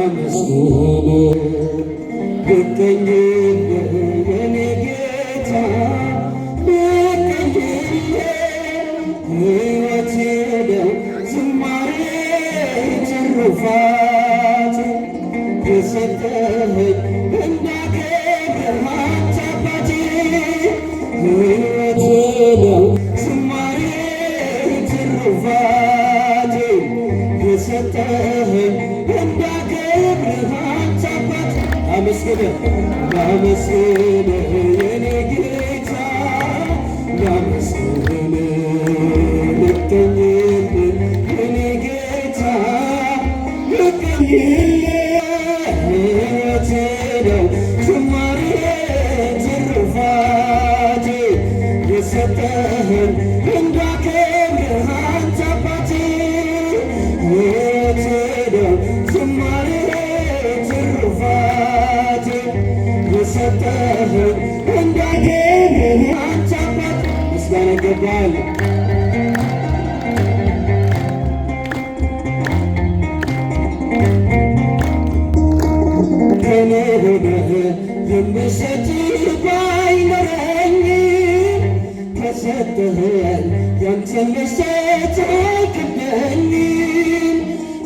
ላመስግን ልገኝልህ የኔ ጌታ ልገኝልህ ሕይወቴ ነው ዝማሬ ትሩፋት የሰጠኸኝ እንዳከብርህ አንተ አባቴ ሕይወቴ ነው ዝማሬ ትሩፋት የሰጠኸኝ እንዳከብርህ አንተ አባቴ ላመስግንህ የኔ ጌታ ላመስግንህ ልገኝልህ የኔ ጌታ ልገኝልህ ሕይወቴ ነው ዝማሬ ትሩፋቴ የሰጠኸኝ እንዳከብርህ አንተ አባቴ ሕይወቴ ነው ዝማሬ ትሩፋቴ የሰጠኸኝ እንዳከብርህ አንተ አባቴ ምስጋና ይገባል። ከኔ ሆነህ የምሰጥህ ባይኖረኝ ከሰጠኸኝ ያንተን መስጠት አይከብደኝም።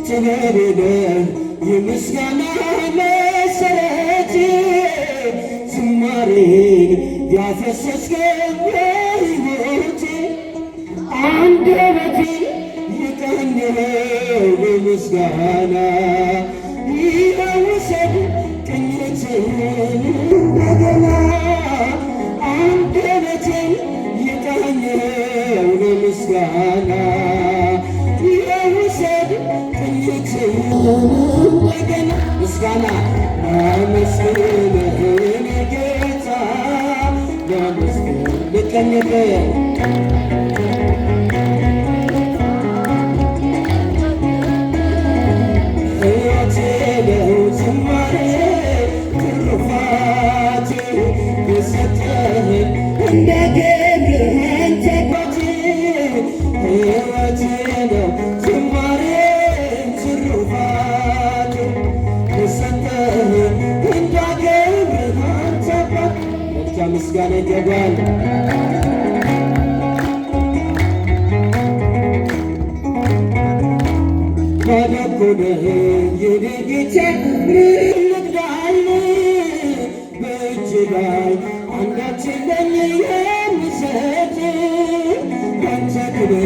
ጥበቤ ነህ የምስጋና መሠረት ዝማሬን ያፈሰስከው በሕይወቴ አንደበቴን የቀኘኸው ለምስጋና ይወሰድ ቅኝትህን እንደገና አንደበቴን የቀኘኸው ለምስጋና ይወሰድ ቅኝትህን እንደገና ምስጋና ላመስግንህ የኔ ጌታ ላመስግን ልቀኝልህ ሕይወቴ ነው ዝማሬ ትሩፋቴ የሰጠኸኝ እንዳከብርህ አንተ አባቴ ሕይወቴ ነው ዝማሬ ትሩፋቴ የሰጠኸኝ እንዳከብርህ አንተ አባቴ ለብቻ ምስጋና ይገባል። ባዶኮነህ የኔ ጌታ ልቅዳልህ በእጅ ላይ አንዳች የለኝ የምሰጥ ያንተ ክብር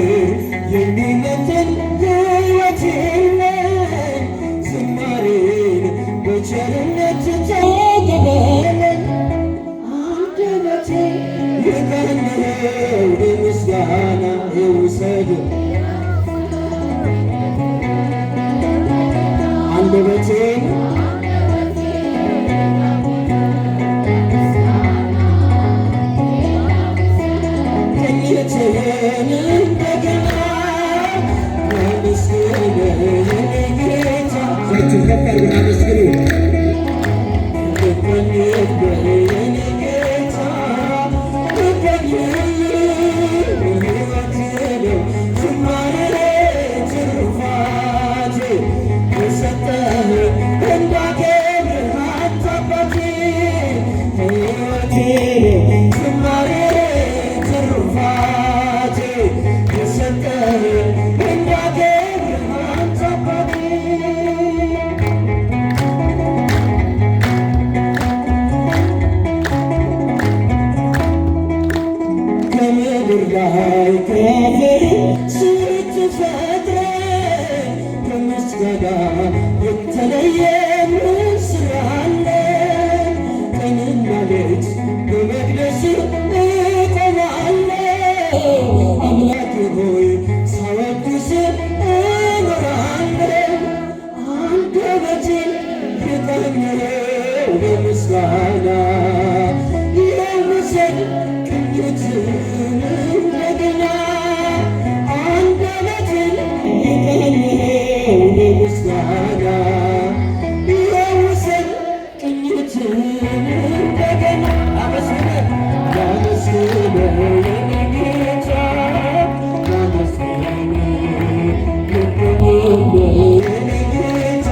የሚመጥን ሕይወት የለም። ዝማሬን በቸርነት ተቀበለኝ አንደበቴ የቀኘኸው ለምስጋና ይውሰድ አንደበቴን ቅኝትህን እንደገና ላመስግንህ የኔ ጌታ እጃችሁን ከፍ አድርጉና አመስግኑ። ልገኝልህ የኔ ጌታ ልገኝልህ ሕይወቴ ነው ዝማሬ ትሩፋቴ የሰጠኸኝ እንዳከብርህ አንተ አባቴ ሕይወቴ ነው ዝማሬ ትሩፋቴ የሰጠኸኝ እንዳከብርህ አንተ አባቴ ከምድር ላይ ከአፈር ስትፈጥረኝ ከምስጋና የተለየ ምን ስራ አለ? ቀንና ሌት በመቅደስህ እቆማለሁ። አምላኬ ሆይ ሳወድስህ እኖራለሁ። አንደበቴን የቀኘኸው ለምስጋና ይውሰድ ቅኝትህን እንደገና አንደበቴን የቀኘኸው ለምስጋና ይውሰድ ቅኝትህን እንደገና ላመስግንህ የኔ ጌታ ላመስግንህ ልገኝልህ የኔ ጌታ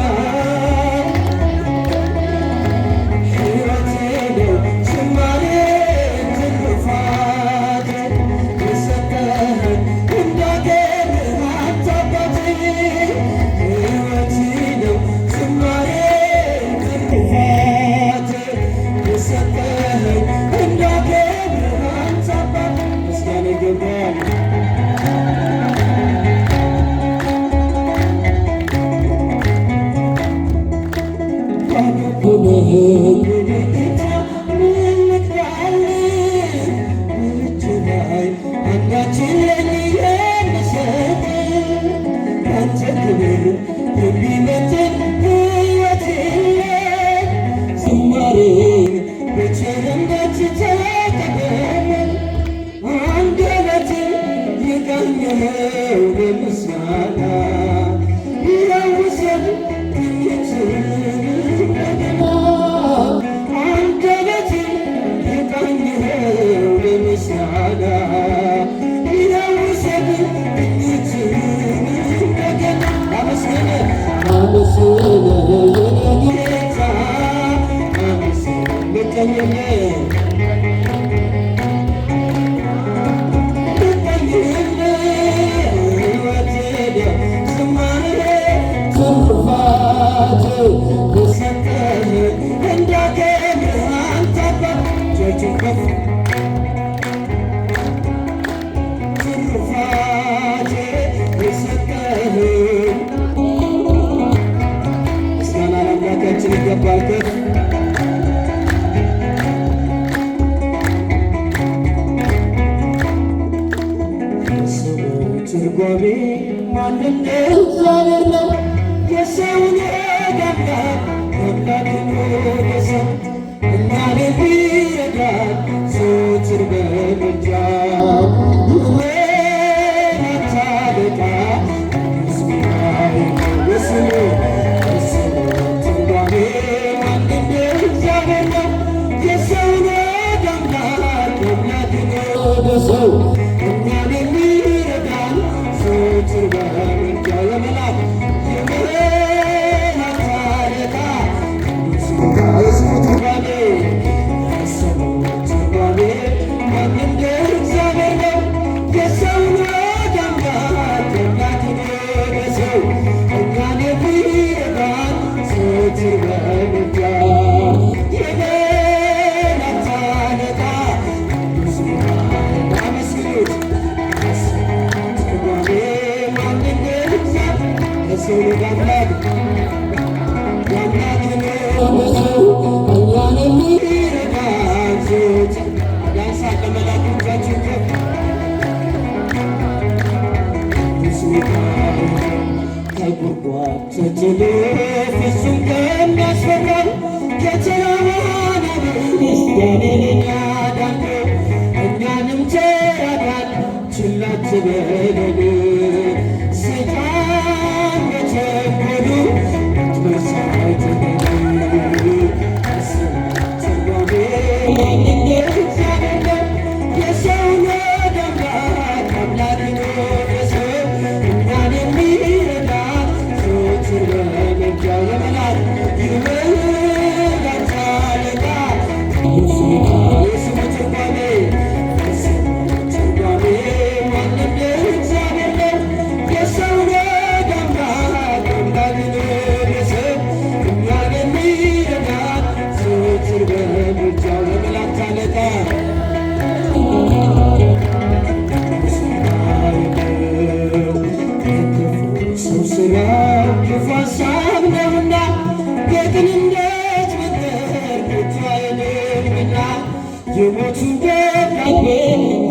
ትርጓሜ ማንነት እግዚአብሔር ነው። የሰውን ያዳና አምላክን ወደ ሰው እኛን የሚረዳን ዘወትር በምልጃው የመላእክት አለቃ ቅዱስ ሚካኤል በስሙ ትርጓሜ ማንነት እግዚአብሔር ነው። የሰውን ያዳና አምላክን ወደ ሰው እኛን የሚረዳን ዘወትር በምልጃው የመላእክት አለቃ ቅዱስ ሚካኤል በስሙ ትርጓሜ ማንነት እግዚአብሔር ነው። የሰውን አምላክ አምላክን ወደ ሰው እኛን የሚረዳን ዘወትር በምልጃው የመላእክት አለቃ ቅዱስ ሚካኤል አመስግኑት። ትርጓሜ ማንነት እግዚአብሔር የሰው ልጅ አምላክ የአምላክን ወደ ሰው እኛን የሚረዳን ዘወትር ዳንሳ ከመላእክቶቻችን ከፍ ቅዱስ ሚካኤል ከጉድጓድ ተጥሎ ፍጹም ከሚያስፈራው ከተራራው ክርስቲያንን ያዳነው እኛንም ተራዳን ችላ አትበለን። ሰይጣን በተንኰሉ አትበሳጭን። ትርጓሜ ማንነት እግዚአብሔር ነው። የሰውን አምላክ አምላክን ወደ ሰው እኛን የሚረዳን ዘወትር በምልጃው የመላእክት አለቃ ቅዱስ ሚካኤል ስሙ ትርጓሜ ማንነት እግዚአብሔር ነው። የሰውን አምላክ አምላክን ወደ ሰው እኛን የሚረዳን ዘወትር በምልጃው የመላእክት አለቃ ሰው ሥራው ክፉ ሐሳብ ነውና የቅንነት መንገድ ከቶ አይሄድምና የሞቱን ደብዳቤ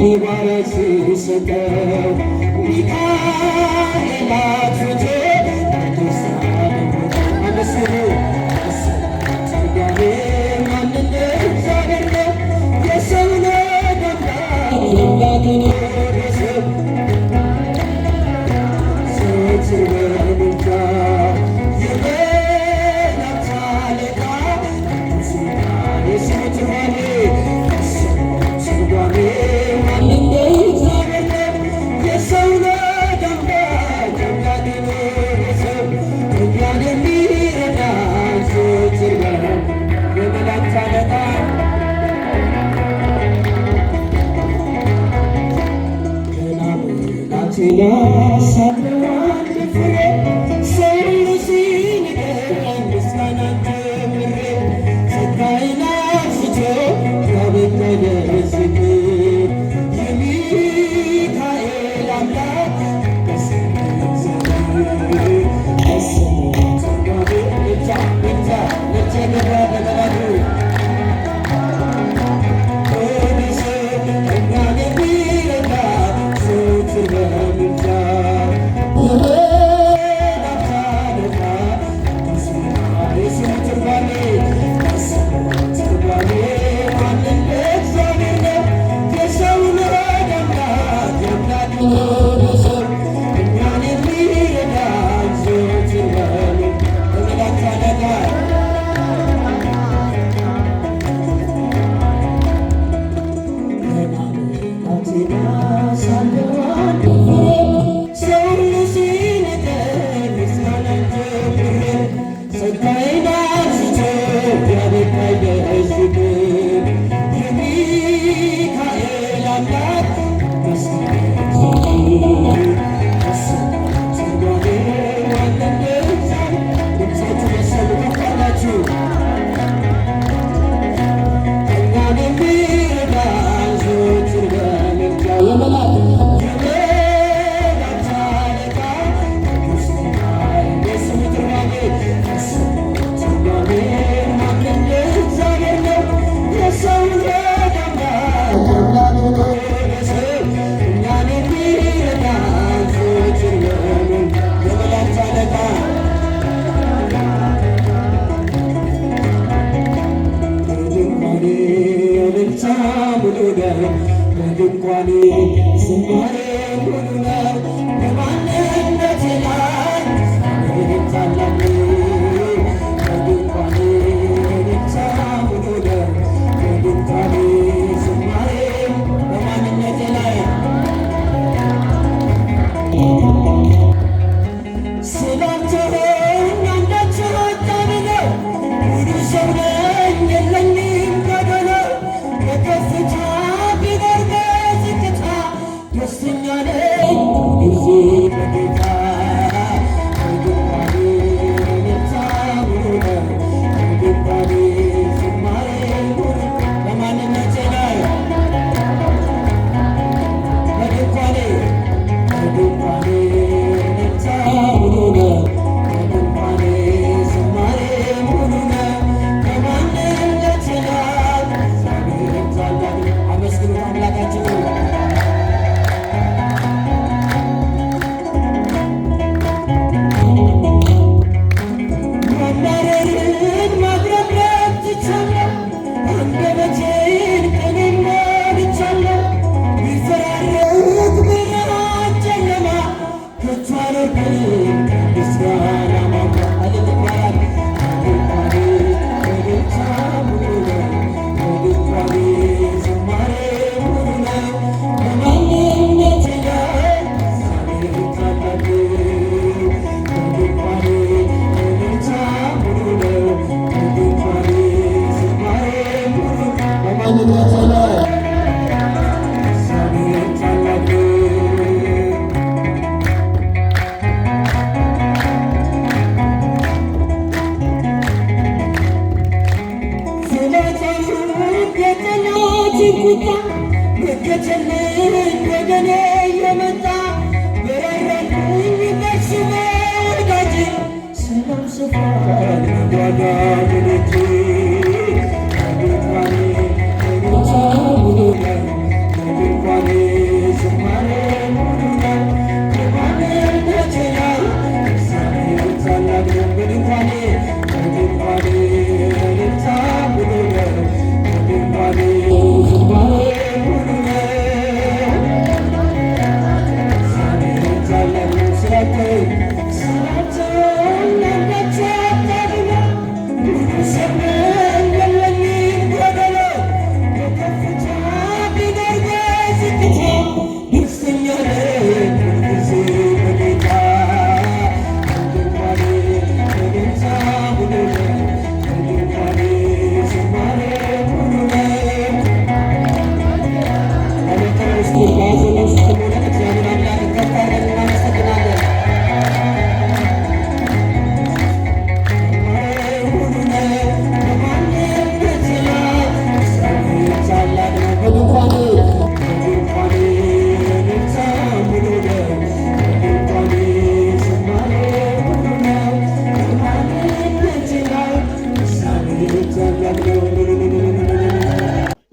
ለባሪያው ሲሰጠው ሚካኤል አጥፍቶ በደስታ አመስግኑ። ትርጓሜ ማንነት እግዚአብሔር ነው። የሰውን አምላክን ወደ ሰው ዘወትር በምልጃው የመላእክት አለቃ ቅዱስ ሚካኤል ስሙ ትርጓሜ ማንነት እግዚአብሔር ነው።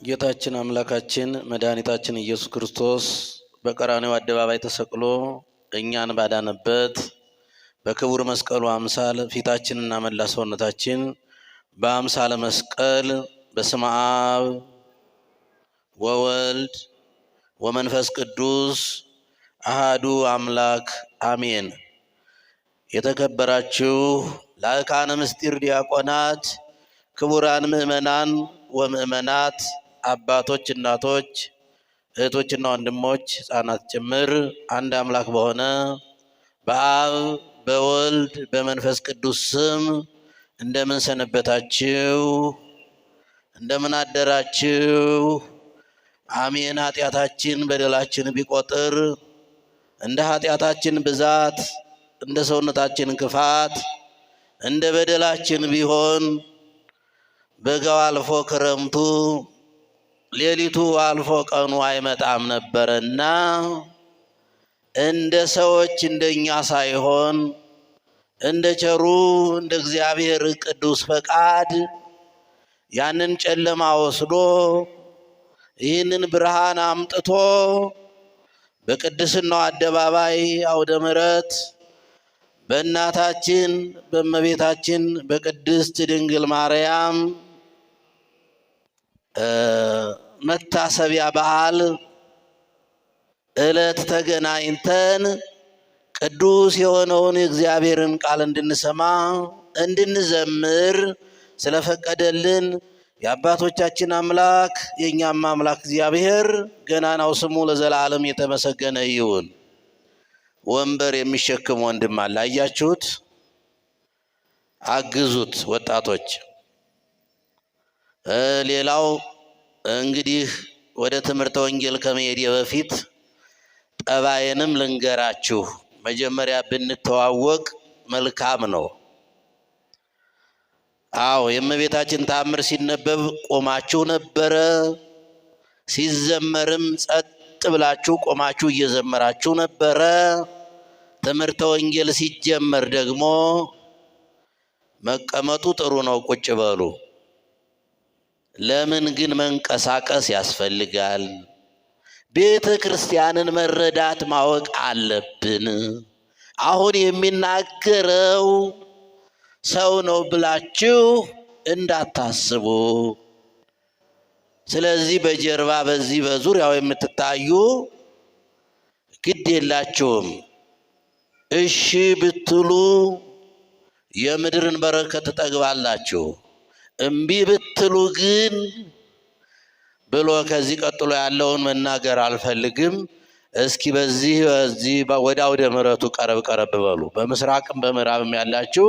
ጌታችን አምላካችን መድኃኒታችን ኢየሱስ ክርስቶስ በቀራንዮ አደባባይ ተሰቅሎ እኛን ባዳነበት በክቡር መስቀሉ አምሳል ፊታችንና መላ ሰውነታችን በአምሳለ መስቀል በስመ አብ ወወልድ ወመንፈስ ቅዱስ አሃዱ አምላክ አሜን። የተከበራችሁ ላእካነ ምስጢር ዲያቆናት፣ ክቡራን ምእመናን ወምእመናት፣ አባቶች፣ እናቶች፣ እህቶችና ወንድሞች፣ ሕፃናት ጭምር አንድ አምላክ በሆነ በአብ በወልድ በመንፈስ ቅዱስ ስም እንደምን ሰነበታችሁ? እንደምን አደራችሁ? አሜን። ኃጢአታችን በደላችን ቢቆጥር እንደ ኃጢአታችን ብዛት እንደ ሰውነታችን ክፋት እንደ በደላችን ቢሆን በጋው አልፎ ክረምቱ ሌሊቱ አልፎ ቀኑ አይመጣም ነበርና እንደ ሰዎች እንደኛ ሳይሆን እንደ ቸሩ እንደ እግዚአብሔር ቅዱስ ፈቃድ ያንን ጨለማ ወስዶ ይህንን ብርሃን አምጥቶ በቅድስናው አደባባይ አውደ ምሕረት በእናታችን በእመቤታችን በቅድስት ድንግል ማርያም መታሰቢያ በዓል ዕለት ተገናኝተን ቅዱስ የሆነውን የእግዚአብሔርን ቃል እንድንሰማ እንድንዘምር ስለፈቀደልን የአባቶቻችን አምላክ የእኛም አምላክ እግዚአብሔር ገናናው ስሙ ለዘላለም የተመሰገነ ይሁን። ወንበር የሚሸክም ወንድም አለ፣ አያችሁት? አግዙት ወጣቶች። ሌላው እንግዲህ ወደ ትምህርተ ወንጌል ከመሄድ በፊት ጠባዬንም ልንገራችሁ። መጀመሪያ ብንተዋወቅ መልካም ነው። አዎ የእመቤታችን ተአምር ሲነበብ ቆማችሁ ነበረ። ሲዘመርም ጸጥ ብላችሁ ቆማችሁ እየዘመራችሁ ነበረ። ትምህርተ ወንጌል ሲጀመር ደግሞ መቀመጡ ጥሩ ነው፣ ቁጭ በሉ። ለምን ግን መንቀሳቀስ ያስፈልጋል? ቤተ ክርስቲያንን መረዳት ማወቅ አለብን። አሁን የሚናገረው ሰው ነው ብላችሁ እንዳታስቡ። ስለዚህ በጀርባ በዚህ በዙሪያው የምትታዩ ግድ የላችሁም። እሺ ብትሉ የምድርን በረከት ትጠግባላችሁ። እምቢ ብትሉ ግን ብሎ ከዚህ ቀጥሎ ያለውን መናገር አልፈልግም። እስኪ በዚህ ወደ አውደ ምሕረቱ ቀረብ በሉ። በምስራቅም በምዕራብም ያላችሁ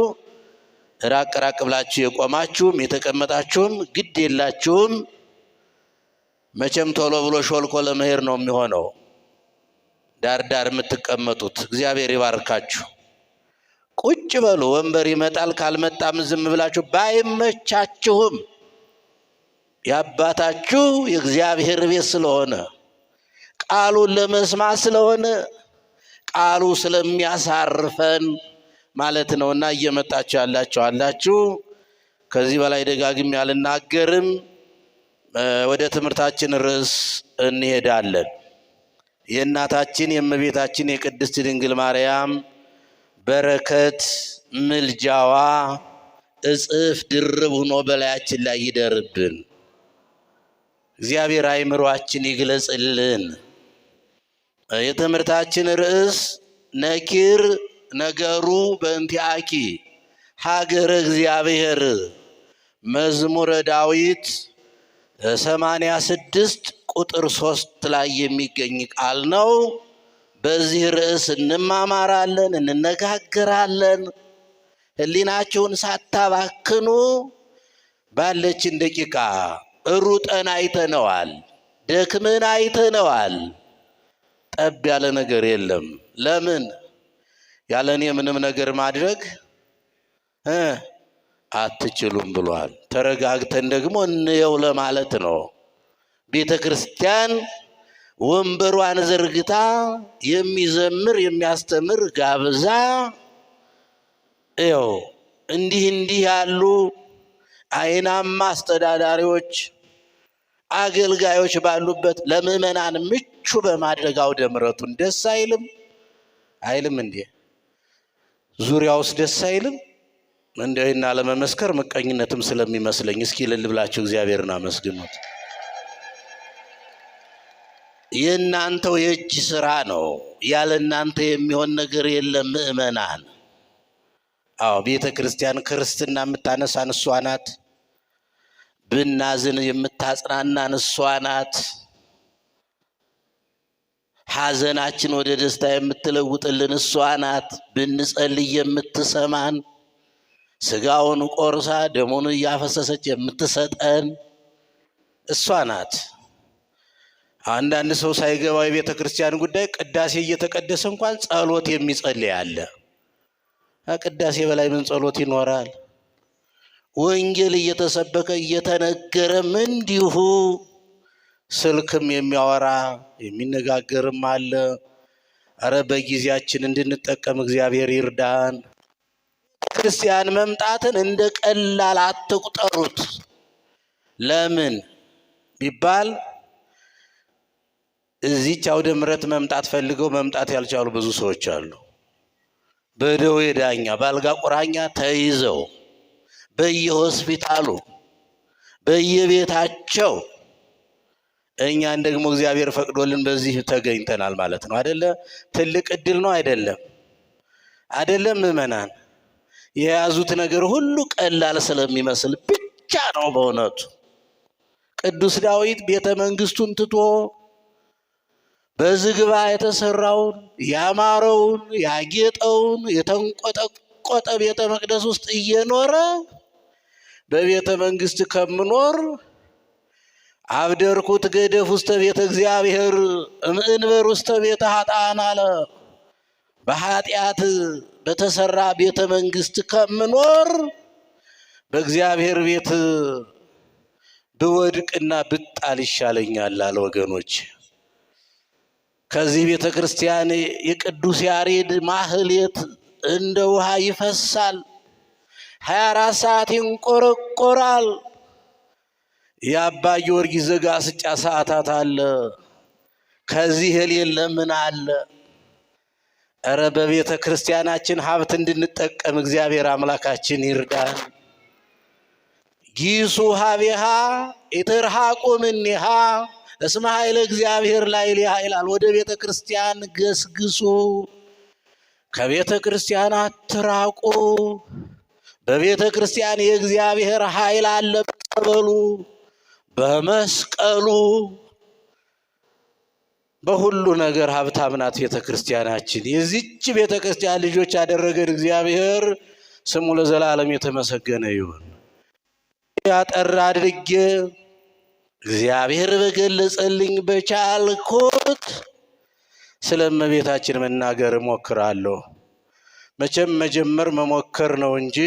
ራቅ ብላችሁ የቆማችሁም የተቀመጣችሁም ግድ የላችሁም። መቼም ቶሎ ብሎ ሾልኮ ለመሄድ ነው የሚሆነው። ዳር የምትቀመጡት እግዚአብሔር ይባርካችሁ። ቁጭ በሉ። ወንበር ይመጣል፣ ካልመጣም ዝም ብላችሁ ባይመቻችሁም የአባታችሁ የእግዚአብሔር ቤት ስለሆነ ቃሉን ለመስማት ስለሆነ ቃሉ ስለሚያሳርፈን ማለት ነውና እየመጣችሁ ያላችሁ ከዚህ በላይ ደጋግሜ አልናገርም። ወደ ትምህርታችን ርዕስ እንሄዳለን። የእናታችን የእመቤታችን የቅድስት ድንግል ማርያም በረከት ምልጃዋ እጥፍ ድርብ ሆኖ በላያችን ላይ ይደርብን። እግዚአብሔር አእምሮአችን ይግለጽልን። የትምህርታችን ርዕስ ነኪር ነገሩ በእንቲአኪ ሀገረ እግዚአብሔር መዝሙረ ዳዊት 86 ቁጥር 3 ላይ የሚገኝ ቃል ነው። በዚህ ርዕስ እንማማራለን፣ እንነጋገራለን። ሕሊናችሁን ሳታባክኑ ባለችን ደቂቃ ሩጠን አይተነዋል፣ ደክመን አይተነዋል። ጠብ ያለ ነገር የለም። ለምን ያለኔ ምንም ነገር ማድረግ አትችሉም ብሏል። ተረጋግተን ደግሞ እንየው ለማለት ነው። ቤተ ክርስቲያን ወንበሯን ዘርግታ የሚዘምር የሚያስተምር ጋብዛ ይኸው እንዲህ ያሉ አይናማ አስተዳዳሪዎች አገልጋዮች ባሉበት ለምእመናን ምቹ በማድረግ አውደ ምሕረቱን ደስ አይልም እንዴ? ዙሪያውስ ደስ አይልም? እንደውና ለመመስከር ምቀኝነትም ስለሚመስለኝ እስኪ እልል ብላችሁ እግዚአብሔርን አመስግኑት። የእናንተው የእጅ ስራ ነው። ያለ እናንተ የሚሆን ነገር የለም ምእመናን። አዎ ቤተ ክርስቲያን ክርስትና የምታነሳን እሷ ናት። ብናዝን የምታጽናናን እሷ ናት። ሐዘናችን ወደ ደስታ የምትለውጥልን እሷ ናት። ብንጸልይ የምትሰማን፣ ስጋውን ቆርሳ ደሙን እያፈሰሰች የምትሰጠን እሷ ናት። አንዳንድ ሰው ሳይገባው የቤተ ክርስቲያን ጉዳይ ቅዳሴ እየተቀደሰ እንኳን ጸሎት የሚጸልይ አለ። ከቅዳሴ በላይ ምን ጸሎት ይኖራል? ወንጌል እየተሰበከ እየተነገረም እንዲሁ ስልክም የሚያወራ የሚነጋገርም አለ። አረ በጊዜያችን እንድንጠቀም እግዚአብሔር ይርዳን። ክርስቲያን መምጣትን እንደ ቀላል አትቁጠሩት። ለምን ቢባል እዚህች አውደ ምሕረት መምጣት ፈልገው መምጣት ያልቻሉ ብዙ ሰዎች አሉ። በደዌ ዳኛ በአልጋ ቁራኛ ተይዘው በየሆስፒታሉ በየቤታቸው፣ እኛን ደግሞ እግዚአብሔር ፈቅዶልን በዚህ ተገኝተናል ማለት ነው አይደለ? ትልቅ እድል ነው አይደለም? ምእመናን የያዙት ነገር ሁሉ ቀላል ስለሚመስል ብቻ ነው። በእውነቱ ቅዱስ ዳዊት ቤተ መንግስቱን ትቶ በዝግባ የተሰራውን ያማረውን ያጌጠውን የተንቆጠቆጠ ቤተ መቅደስ ውስጥ እየኖረ በቤተ መንግስት ከምኖር አብደርኩት ገደፍ ውስተ ቤተ እግዚአብሔር እምእንበር ውስተ ቤተ ኃጥአን አለ። በኃጢአት በተሰራ ቤተ መንግስት ከምኖር በእግዚአብሔር ቤት ብወድቅና ብጣል ይሻለኛል አለ። ወገኖች ከዚህ ቤተ ክርስቲያን የቅዱስ ያሬድ ማህሌት እንደ ውሃ ይፈሳል፣ 24 ሰዓት ይንቆረቆራል። የአባ ጊዮርጊስ ዘጋስጫ ሰዓታት አለ። ከዚህ የሌለ ምን አለ? እረ በቤተ ክርስቲያናችን ሀብት እንድንጠቀም እግዚአብሔር አምላካችን ይርዳን። ጊሱ ሀቤሃ ኢትርሐቁ እምኔሃ እስመ ኃይለ እግዚአብሔር ላዕሌሃ ይላል። ወደ ቤተ ክርስቲያን ገስግሱ፣ ከቤተ ክርስቲያን አትራቁ። በቤተ ክርስቲያን የእግዚአብሔር ኃይል አለ። በጸበሉ፣ በመስቀሉ፣ በሁሉ ነገር ሀብታም ናት ቤተ ክርስቲያናችን። የዚች ቤተ ክርስቲያን ልጆች ያደረገን እግዚአብሔር ስሙ ለዘላለም የተመሰገነ ይሁን። ያጠር አድርጌ እግዚአብሔር በገለጸልኝ በቻልኩት ስለ እመቤታችን መናገር እሞክራለሁ። መቼም መጀመር መሞከር ነው እንጂ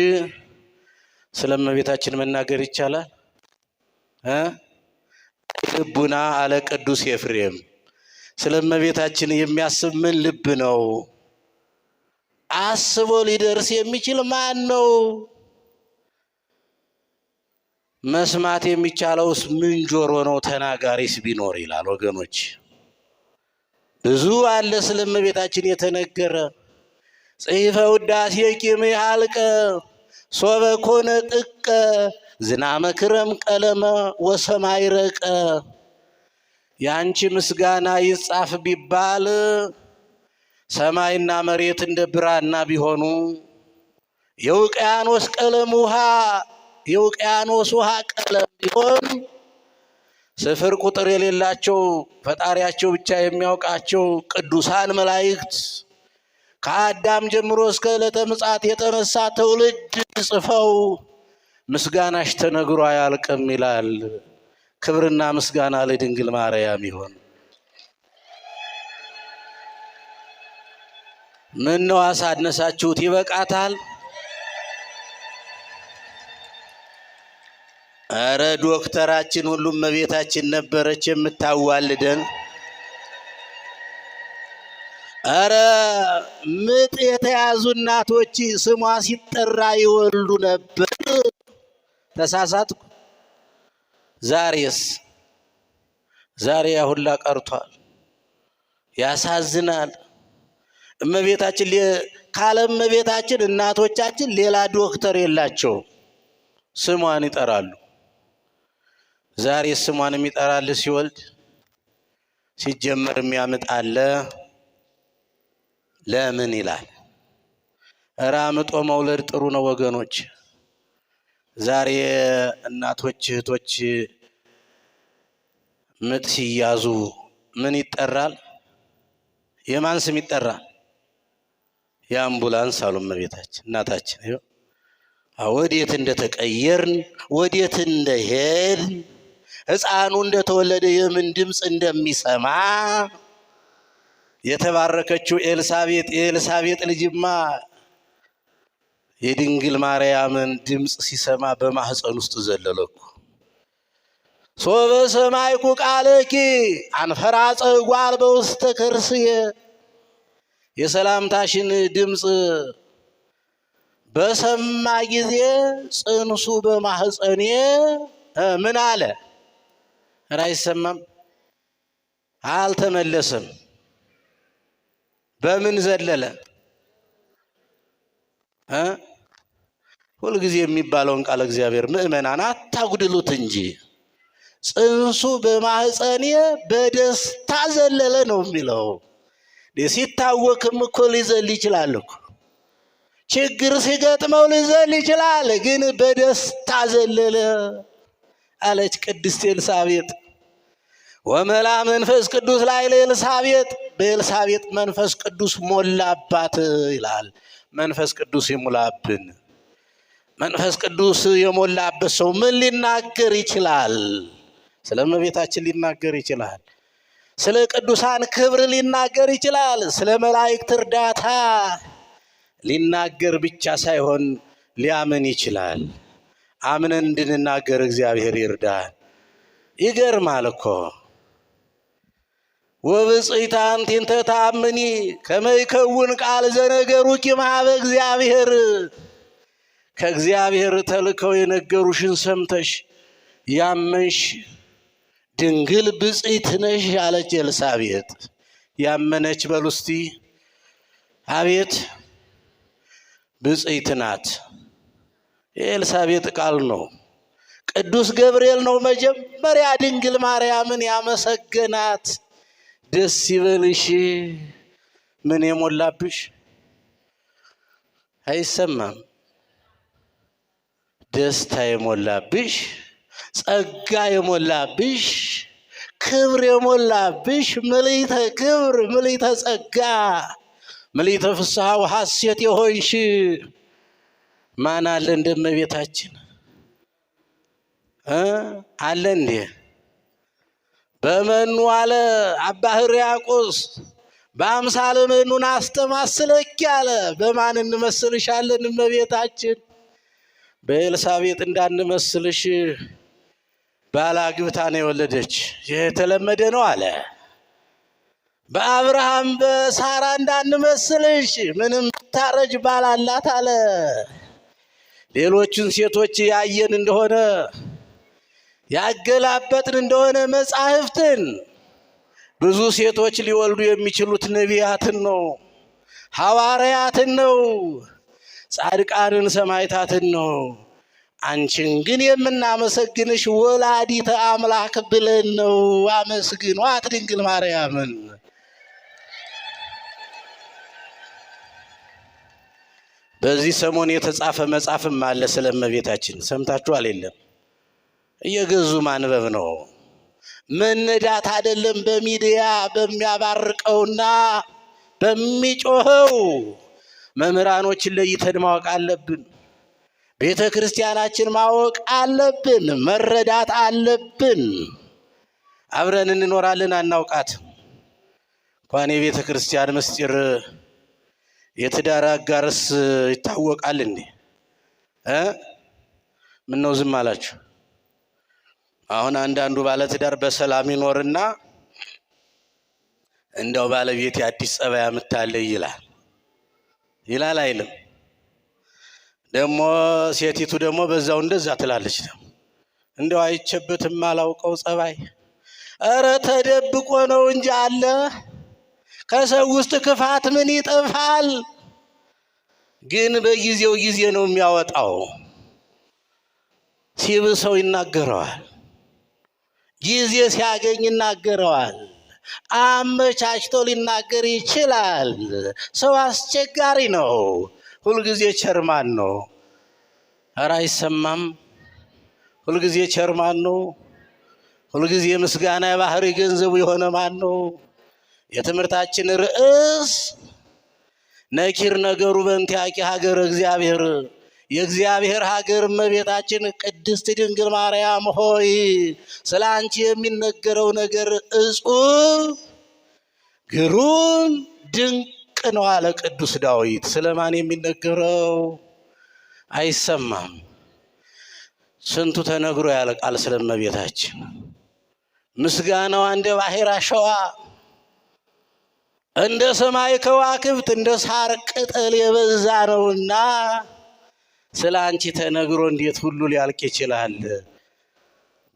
ስለ እመቤታችን መናገር ይቻላል? ልቡና አለ ቅዱስ ኤፍሬም። ስለ እመቤታችን የሚያስብ ምን ልብ ነው? አስቦ ሊደርስ የሚችል ማን ነው? መስማት የሚቻለውስ ምን ጆሮ ነው? ተናጋሪስ ቢኖር ይላል። ወገኖች ብዙ አለ ስለ እመቤታችን የተነገረ። ጽሕፈ ውዳሴ ቂም ያልቀ ሶበ ኮነ ጥቀ ዝናመ ክረም ቀለመ ወሰማይ ረቀ። ያንቺ ምስጋና ይጻፍ ቢባል ሰማይና መሬት እንደ ብራና ቢሆኑ የውቅያኖስ ቀለም ውሃ የውቅያኖስ ውሃ ቀለም ቢሆን ስፍር ቁጥር የሌላቸው ፈጣሪያቸው ብቻ የሚያውቃቸው ቅዱሳን መላእክት ከአዳም ጀምሮ እስከ ዕለተ ምጽአት የተነሳ ትውልድ ጽፈው ምስጋናሽ ተነግሮ አያልቅም ይላል። ክብርና ምስጋና ለድንግል ማርያም ይሁን። ምን ነው አሳነሳችሁት? ይበቃታል። አረ ዶክተራችን ሁሉም እመቤታችን ነበረች የምታዋልደን። አረ ምጥ የተያዙ እናቶች ስሟ ሲጠራ ይወልዱ ነበር። ተሳሳትኩ? ዛሬስ? ዛሬ ያሁላ ቀርቷል። ያሳዝናል። እመቤታችን ካለ እመቤታችን እናቶቻችን ሌላ ዶክተር የላቸው፣ ስሟን ይጠራሉ። ዛሬ ስሟን የሚጠራል ሲወልድ ሲጀመር የሚያምጣለ ለምን ይላል። እረ አምጦ መውለድ ጥሩ ነው ወገኖች። ዛሬ እናቶች እህቶች ምጥ ሲያዙ ምን ይጠራል? የማን ስም ይጠራል? የአምቡላንስ አሉ እመቤታችን እናታችን። ወዴት እንደተቀየርን ወዴት እንደሄድ ሕፃኑ እንደተወለደ የምን ድምፅ እንደሚሰማ የተባረከችው የኤልሳቤጥ ልጅማ የድንግል ማርያምን ድምፅ ሲሰማ በማህፀን ውስጥ ዘለለኩ። ሶበ ሰማይኩ ቃለኪ አንፈራጸ እጓል በውስተ ከርስየ። የሰላምታሽን ድምፅ በሰማ ጊዜ ጽንሱ በማህፀኔ ምን አለ? ኧረ አይሰማም፣ አልተመለሰም። በምን ዘለለ? ሁልጊዜ የሚባለውን ቃል እግዚአብሔር ምእመናን አታጉድሉት እንጂ ጽንሱ በማህፀኔ በደስታ ዘለለ ነው የሚለው። ሲታወክም እኮ ሊዘል ይችላል እኮ፣ ችግር ሲገጥመው ሊዘል ይችላል፣ ግን በደስታ ዘለለ አለች ቅድስት ኤልሳቤጥ። ወመላ መንፈስ ቅዱስ ላይ ለኤልሳቤጥ፣ በኤልሳቤጥ መንፈስ ቅዱስ ሞላባት ይላል። መንፈስ ቅዱስ ይሙላብን። መንፈስ ቅዱስ የሞላበት ሰው ምን ሊናገር ይችላል? ስለ እመቤታችን ሊናገር ይችላል። ስለ ቅዱሳን ክብር ሊናገር ይችላል። ስለ መላእክት እርዳታ ሊናገር ብቻ ሳይሆን ሊያምን ይችላል። አምነን እንድንናገር እግዚአብሔር ይርዳል። ይገርማል እኮ ወብፅዕት አንቲ እንተ ተአምኒ ከመ ይከውን ቃል ዘነገሩኪ እምኀበ እግዚአብሔር። ከእግዚአብሔር ተልከው የነገሩሽን ሰምተሽ ያመንሽ ድንግል ብፅዕት ነሽ አለች ኤልሳቤጥ። ያመነች በሉ እስቲ አቤት ብፅዕት ናት። የኤልሳቤጥ ቃል ነው። ቅዱስ ገብርኤል ነው መጀመሪያ ድንግል ማርያምን ያመሰገናት። ደስ ይበልሽ ምን የሞላብሽ? አይሰማም? ደስታ የሞላብሽ፣ ጸጋ የሞላብሽ፣ ክብር የሞላብሽ፣ ምልዕተ ክብር ምልዕተ ጸጋ ምልዕተ ፍስሐ ወሐሴት የሆንሽ ማን አለ እንደ እመቤታችን? አለ እንዴ? በመኑ አለ አባ ሕርያቆስ በአምሳለ መኑን አስተማስለኪ አለ። በማን እንመስልሻለን እመቤታችን? በኤልሳቤጥ እንዳንመስልሽ ባል አግብታ ነው የወለደች። ይህ የተለመደ ነው አለ። በአብርሃም በሳራ እንዳንመስልሽ ምንም ታረጅ ባል አላት አለ። ሌሎችን ሴቶች ያየን እንደሆነ ያገላበጥን እንደሆነ መጻሕፍትን ብዙ ሴቶች ሊወልዱ የሚችሉት ነቢያትን ነው፣ ሐዋርያትን ነው፣ ጻድቃንን ሰማዕታትን ነው። አንቺን ግን የምናመሰግንሽ ወላዲተ አምላክ ብለን ነው። አመስግኗት ድንግል ማርያምን። በዚህ ሰሞን የተጻፈ መጽሐፍም አለ ስለ እመቤታችን። ሰምታችኋል? የለም? እየገዙ ማንበብ ነው። መነዳት አይደለም። በሚዲያ በሚያባርቀውና በሚጮኸው መምህራኖችን ለይተን ማወቅ አለብን። ቤተ ክርስቲያናችን ማወቅ አለብን። መረዳት አለብን። አብረን እንኖራለን አናውቃት። እንኳን የቤተ ክርስቲያን ምስጢር የትዳር አጋርስ ይታወቃል እንዴ? ምነው ዝም አላችሁ? አሁን አንዳንዱ ባለትዳር በሰላም ይኖርና እንደው ባለቤት የአዲስ ጸባይ አምታለይ ይላል አይልም? ደግሞ ሴቲቱ ደግሞ በዛው እንደዛ ትላለች። እንደው አይቸበትም አላውቀው ጸባይ። ኧረ ተደብቆ ነው እንጂ አለ። ከሰው ውስጥ ክፋት ምን ይጠፋል? ግን በጊዜው ጊዜ ነው የሚያወጣው። ሲብሰው ይናገረዋል። ጊዜ ሲያገኝ ይናገረዋል። አመቻችቶ ሊናገር ይችላል። ሰው አስቸጋሪ ነው። ሁልጊዜ ቸርማን ነው። ኧረ አይሰማም? ሁልጊዜ ቸርማን ነው። ሁልጊዜ ምስጋና የባህሪ ገንዘቡ የሆነ ማን ነው? የትምህርታችን ርዕስ ነኪር ነገሩ በእንቲአኪ ሀገረ እግዚአብሔር፣ የእግዚአብሔር ሀገር እመቤታችን ቅድስት ድንግል ማርያም ሆይ ስለ አንቺ የሚነገረው ነገር እጹብ ግሩም ድንቅ ነው አለ ቅዱስ ዳዊት። ስለማን የሚነገረው? አይሰማም? ስንቱ ተነግሮ ያለቃል ስለ እመቤታችን። ምስጋናዋ እንደ ባሕር አሸዋ፣ እንደ ሰማይ ከዋክብት፣ እንደ ሳር ቅጠል የበዛ ነውና ስለ አንቺ ተነግሮ እንዴት ሁሉ ሊያልቅ ይችላል?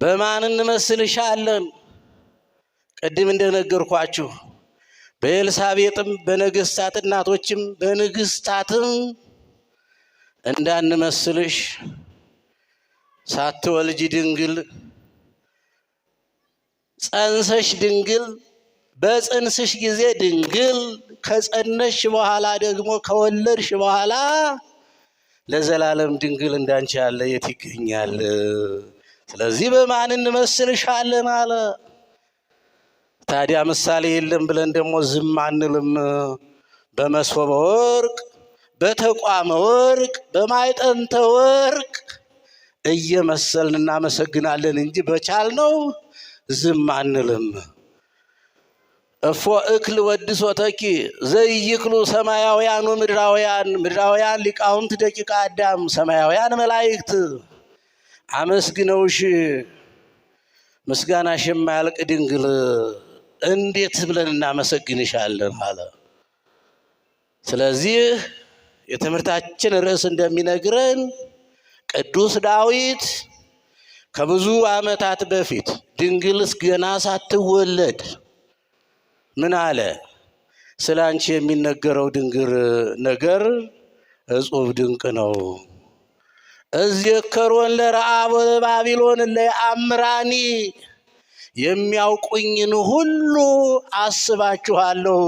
በማን እንመስልሻለን? ቅድም እንደነገርኳችሁ በኤልሳቤጥም በነገስታት እናቶችም በንግስታትም እንዳንመስልሽ ሳትወልጂ ድንግል ጸንሰሽ ድንግል በጽንስሽ ጊዜ ድንግል ከጸነሽ በኋላ ደግሞ ከወለድሽ በኋላ ለዘላለም ድንግል እንዳንቺ ያለ የት ይገኛል? ስለዚህ በማን እንመስልሻለን አለ። ታዲያ ምሳሌ የለም ብለን ደግሞ ዝም አንልም። በመሶበ ወርቅ፣ በተቋመ ወርቅ፣ በማዕጠንተ ወርቅ እየመሰልን እናመሰግናለን እንጂ በቻልነው ዝም አንልም። እፎ እክል ወድሶተኪ ዘይክሉ ሰማያውያን ወምድራውያን፣ ምድራውያን ሊቃውንት ደቂቀ አዳም፣ ሰማያውያን መላእክት አመስግነውሽ ምስጋናሽ የማያልቅ ድንግል እንዴት ብለን እናመሰግንሻለን አለ። ስለዚህ የትምህርታችን ርዕስ እንደሚነግረን ቅዱስ ዳዊት ከብዙ ዓመታት በፊት ድንግልስ ገና ሳትወለድ ምን አለ? ስለ አንቺ የሚነገረው ድንግል ነገር እጹብ ድንቅ ነው። እዝከሮን ለረአብ ወለባቢሎን ለአምራኒ የሚያውቁኝን ሁሉ አስባችኋለሁ።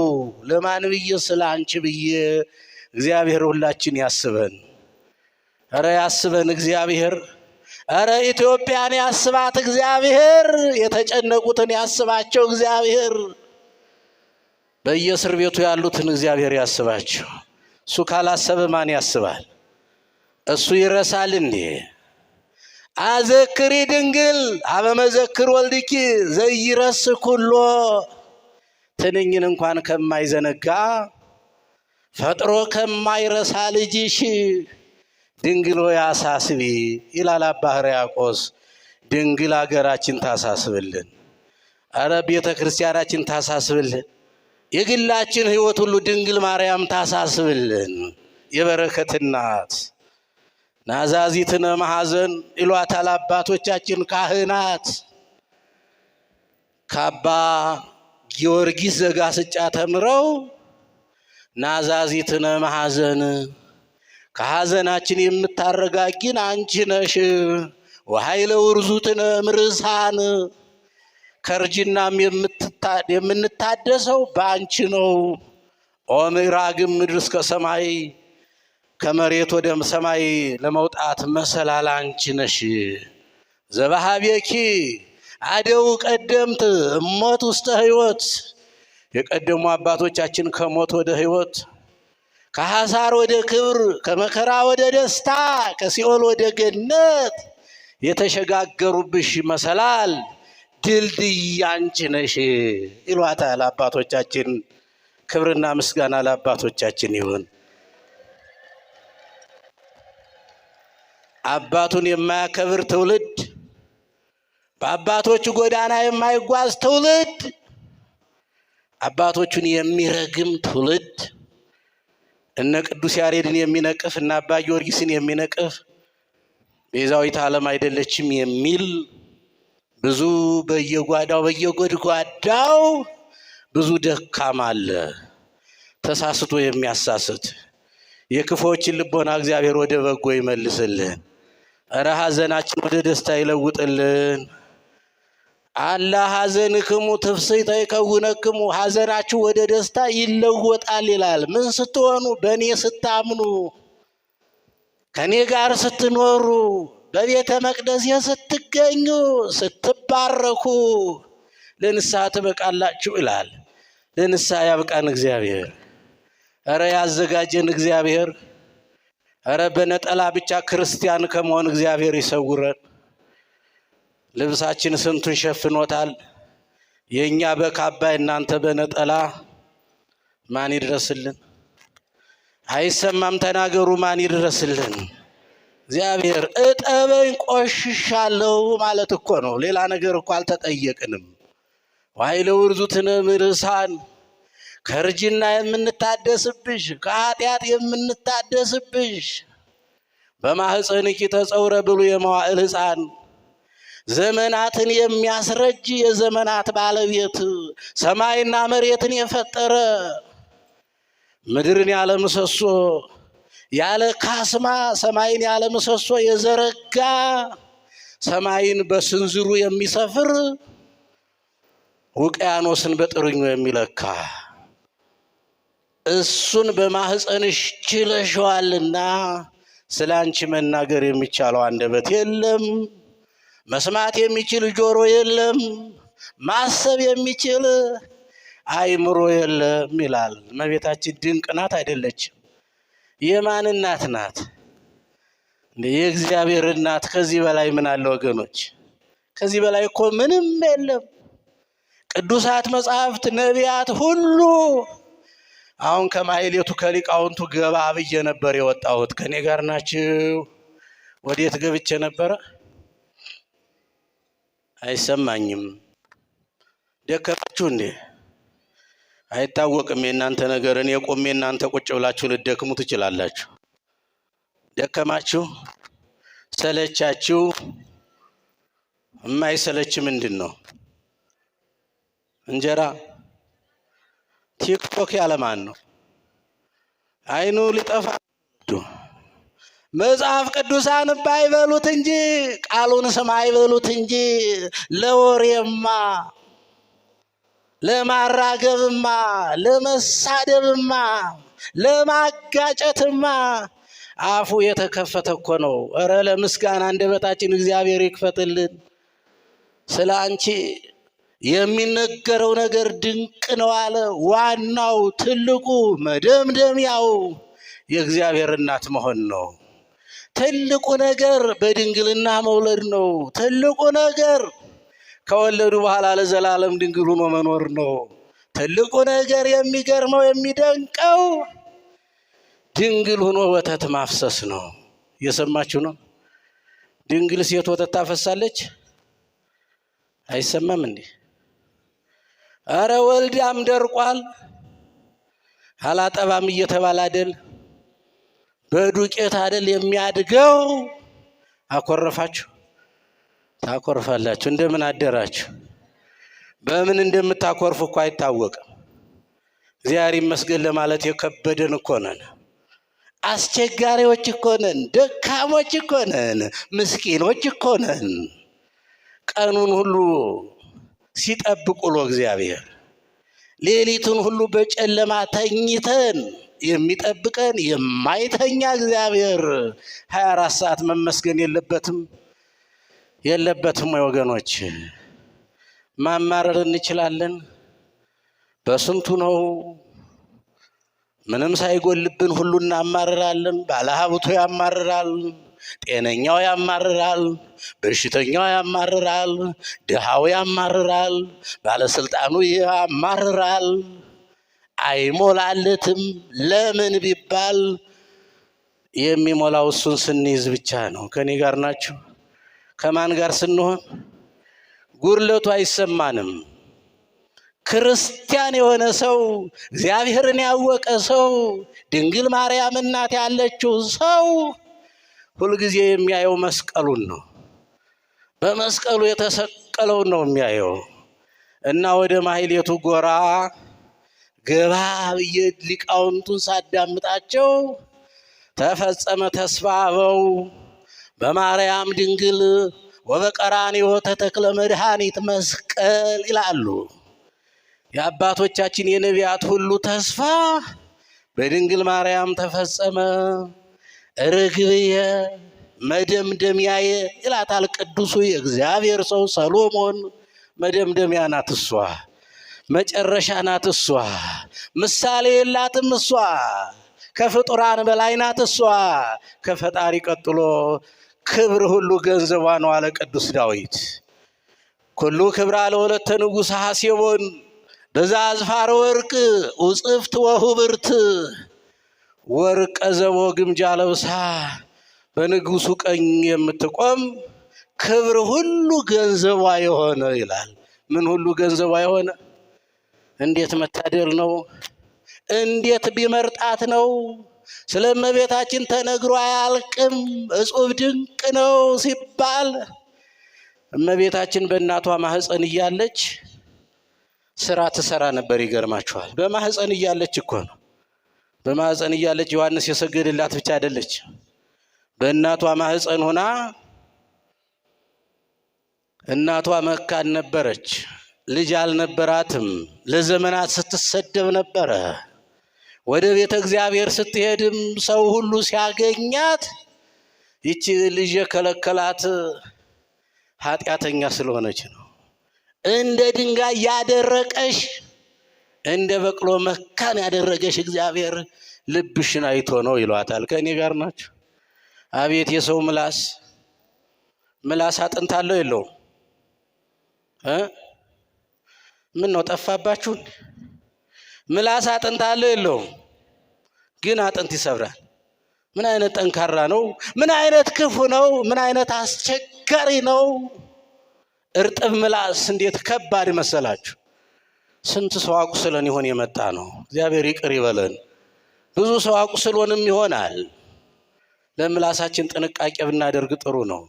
ለማን ብዬ? ስለ አንቺ ብዬ። እግዚአብሔር ሁላችን ያስበን። ኧረ ያስበን እግዚአብሔር። ኧረ ኢትዮጵያን ያስባት እግዚአብሔር። የተጨነቁትን ያስባቸው እግዚአብሔር። በየእስር ቤቱ ያሉትን እግዚአብሔር ያስባቸው። እሱ ካላሰበ ማን ያስባል? እሱ ይረሳል እንዴ? አዘክሪ ድንግል አበመዘክር ወልድኪ ዘይረስ ኩሎ። ትንኝን እንኳን ከማይዘነጋ ፈጥሮ ከማይረሳ ልጅሽ ድንግል ሆይ አሳስቢ ይላል አባ ሕርያቆስ። ድንግል አገራችን ታሳስብልን። አረ ቤተ ክርስቲያናችን ታሳስብልን። የግላችን ሕይወት ሁሉ ድንግል ማርያም ታሳስብልን። የበረከት እናት ናዛዚትነ ማሐዘን ይሏታል አባቶቻችን ካህናት። ከአባ ጊዮርጊስ ዘጋስጫ ተምረው ናዛዚትነ ማሐዘን ከሐዘናችን የምታረጋጊን አንቺ ነሽ። ወኃይለ ውርዙትነ ምርሳን ከርጅናም የምንታደሰው በአንቺ ነው። ኦ ምዕራግም ምድር እስከ ሰማይ ከመሬት ወደ ሰማይ ለመውጣት መሰላል አንቺ ነሽ። ዘባሃቤኪ አደው ቀደምት እሞት ውስተ ሕይወት የቀደሙ አባቶቻችን ከሞት ወደ ሕይወት ከሐሳር ወደ ክብር ከመከራ ወደ ደስታ ከሲኦል ወደ ገነት የተሸጋገሩብሽ መሰላል ድልድይ አንቺ ነሽ ይሏታል አባቶቻችን። ክብርና ምስጋና ለአባቶቻችን ይሁን። አባቱን የማያከብር ትውልድ፣ በአባቶቹ ጎዳና የማይጓዝ ትውልድ፣ አባቶቹን የሚረግም ትውልድ፣ እነ ቅዱስ ያሬድን የሚነቅፍ እና አባ ጊዮርጊስን የሚነቅፍ ቤዛዊት ዓለም አይደለችም የሚል ብዙ በየጓዳው በየጎድጓዳው ብዙ ደካማ አለ። ተሳስቶ የሚያሳስት የክፎችን ልቦና እግዚአብሔር ወደ በጎ ይመልስልን። እረ ሐዘናችን ወደ ደስታ ይለውጥልን። አላ ሐዘንክሙ ትፍሥሕተ ይከውነክሙ፣ ሐዘናችሁ ወደ ደስታ ይለወጣል ይላል። ምን ስትሆኑ? በእኔ ስታምኑ፣ ከእኔ ጋር ስትኖሩ፣ በቤተ መቅደሴ ስትገኙ፣ ስትባረኩ ለንስሐ ትበቃላችሁ ይላል። ለንስሐ ያብቃን እግዚአብሔር። እረ ያዘጋጀን እግዚአብሔር። እረ በነጠላ ብቻ ክርስቲያን ከመሆን እግዚአብሔር ይሰውረን። ልብሳችን ስንቱን ሸፍኖታል። የእኛ በካባ እናንተ በነጠላ ማን ይድረስልን? አይሰማም ተናገሩ፣ ማን ይድረስልን? እግዚአብሔር እጠበኝ ቆሽሻለሁ ማለት እኮ ነው። ሌላ ነገር እኮ አልተጠየቅንም። ወኃይለ ውርዙትነ ምርሳን ከርጅና የምንታደስብሽ ከኃጢአት የምንታደስብሽ በማኅፀንኪ ተጸውረ ብሉ የመዋዕል ሕፃን ዘመናትን የሚያስረጅ የዘመናት ባለቤት ሰማይና መሬትን የፈጠረ ምድርን ያለ ምሰሶ ያለ ካስማ ሰማይን ያለ ምሰሶ የዘረጋ ሰማይን በስንዝሩ የሚሰፍር ውቅያኖስን በጥርኙ የሚለካ እሱን በማኅፀንሽ ችለሽዋልና ስለ አንቺ መናገር የሚቻለው አንደበት የለም። መስማት የሚችል ጆሮ የለም። ማሰብ የሚችል አይምሮ የለም ይላል። እመቤታችን ድንቅ ናት አይደለችም? የማን እናት ናት? የእግዚአብሔር እናት። ከዚህ በላይ ምን አለ ወገኖች? ከዚህ በላይ እኮ ምንም የለም። ቅዱሳት መጻሕፍት፣ ነቢያት ሁሉ አሁን ከማሕሌቱ ከሊቃውንቱ ገባ ብዬ ነበር የወጣሁት። ከኔ ጋር ናችሁ? ወዴት ገብቼ ነበረ? አይሰማኝም። ደከማችሁ እንዴ? አይታወቅም የእናንተ ነገር። እኔ ቆሜ እናንተ ቁጭ ብላችሁ ልደክሙ ትችላላችሁ። ደከማችሁ? ሰለቻችሁ? የማይሰለች ምንድን ነው? እንጀራ። ቲክቶክ ያለማን ነው? አይኑ ሊጠፋ መጽሐፍ ቅዱሳን ባይበሉት እንጂ ቃሉን ስም አይበሉት እንጂ ለወሬማ ለማራገብማ ለመሳደብማ ለማጋጨትማ አፉ የተከፈተ እኮ ነው። እረ ለምስጋና አንደበታችን እግዚአብሔር ይክፈትልን። ስለ አንቺ የሚነገረው ነገር ድንቅ ነው አለ። ዋናው ትልቁ መደምደሚያው የእግዚአብሔር እናት መሆን ነው። ትልቁ ነገር በድንግልና መውለድ ነው። ትልቁ ነገር ከወለዱ በኋላ ለዘላለም ድንግል ሆኖ መኖር ነው። ትልቁ ነገር የሚገርመው የሚደንቀው ድንግል ሆኖ ወተት ማፍሰስ ነው። እየሰማችሁ ነው? ድንግል ሴት ወተት ታፈሳለች? አይሰማም እንዴ? አረ ወልዳም ደርቋል አላጠባም እየተባለ አይደል? በዱቄት አይደል የሚያድገው? አኮረፋችሁ? ታኮርፋላችሁ። እንደምን አደራችሁ? በምን እንደምታኮርፉ እኮ አይታወቅም። እግዚአብሔር ይመስገን ለማለት የከበደን እኮ ነን። አስቸጋሪዎች እኮ ነን። ደካሞች እኮ ነን። ምስኪኖች እኮ ነን። ቀኑን ሁሉ ሲጠብቅ ውሎ እግዚአብሔር ሌሊቱን ሁሉ በጨለማ ተኝተን የሚጠብቀን የማይተኛ እግዚአብሔር 24 ሰዓት መመስገን የለበትም ወይ ወገኖች? ማማረር እንችላለን። በስንቱ ነው ምንም ሳይጎልብን ሁሉ እናማርራለን። ባለሀብቱ ያማርራል፣ ጤነኛው ያማርራል፣ በሽተኛው ያማርራል፣ ድሃው ያማርራል፣ ባለስልጣኑ ያማርራል። አይሞላለትም። ለምን ቢባል የሚሞላው እሱን ስንይዝ ብቻ ነው። ከኔ ጋር ናችሁ? ከማን ጋር ስንሆን ጉድለቱ አይሰማንም። ክርስቲያን የሆነ ሰው፣ እግዚአብሔርን ያወቀ ሰው፣ ድንግል ማርያም እናት ያለችው ሰው ሁልጊዜ የሚያየው መስቀሉን ነው። በመስቀሉ የተሰቀለውን ነው የሚያየው። እና ወደ ማህሌቱ ጎራ ገባ ብዬ ሊቃውንቱን ሳዳምጣቸው ተፈጸመ ተስፋ አበው በማርያም ድንግል ወበቀራንዮ ተተክለ መድኃኒት መስቀል ይላሉ። የአባቶቻችን የነቢያት ሁሉ ተስፋ በድንግል ማርያም ተፈጸመ። ርግብየ መደምደሚያየ ይላታል ቅዱሱ የእግዚአብሔር ሰው ሰሎሞን። መደምደሚያ ናት እሷ፣ መጨረሻ ናት እሷ፣ ምሳሌ የላትም እሷ፣ ከፍጡራን በላይ ናት እሷ። ከፈጣሪ ቀጥሎ ክብር ሁሉ ገንዘቧ ነው አለ ቅዱስ ዳዊት። ኩሉ ክብራ ለወለተ ንጉሥ ሐሴቦን በዛ አዝፋረ ወርቅ ውጽፍት ወሁብርት። ወርቀ ዘቦ ግምጃ ለብሳ በንጉሱ ቀኝ የምትቆም ክብር ሁሉ ገንዘቧ የሆነ ይላል። ምን ሁሉ ገንዘቧ የሆነ? እንዴት መታደል ነው! እንዴት ቢመርጣት ነው! ስለ እመቤታችን ተነግሮ አያልቅም። እጹብ ድንቅ ነው ሲባል እመቤታችን በእናቷ ማህፀን እያለች ስራ ትሰራ ነበር። ይገርማችኋል። በማህፀን እያለች እኮ ነው። በማህፀን እያለች ዮሐንስ የሰገደላት ብቻ አይደለች። በእናቷ ማህፀን ሆና እናቷ መካን ነበረች። ልጅ አልነበራትም። ለዘመናት ስትሰደብ ነበረ። ወደ ቤተ እግዚአብሔር ስትሄድም ሰው ሁሉ ሲያገኛት ይቺ ልጅ የከለከላት ኃጢአተኛ ስለሆነች ነው። እንደ ድንጋይ ያደረቀሽ፣ እንደ በቅሎ መካን ያደረገሽ እግዚአብሔር ልብሽን አይቶ ነው ይሏታል። ከእኔ ጋር ናቸው? አቤት የሰው ምላስ አጥንት አለው የለውም? ምን ነው ጠፋባችሁን? ምላስ አጥንት አለው የለውም? ግን አጥንት ይሰብራል። ምን አይነት ጠንካራ ነው! ምን አይነት ክፉ ነው! ምን አይነት አስቸጋሪ ነው! እርጥብ ምላስ እንዴት ከባድ መሰላችሁ! ስንት ሰው አቁስለን ይሆን የመጣ ነው። እግዚአብሔር ይቅር ይበለን። ብዙ ሰው አቁስሎንም ይሆናል። ለምላሳችን ጥንቃቄ ብናደርግ ጥሩ ነው።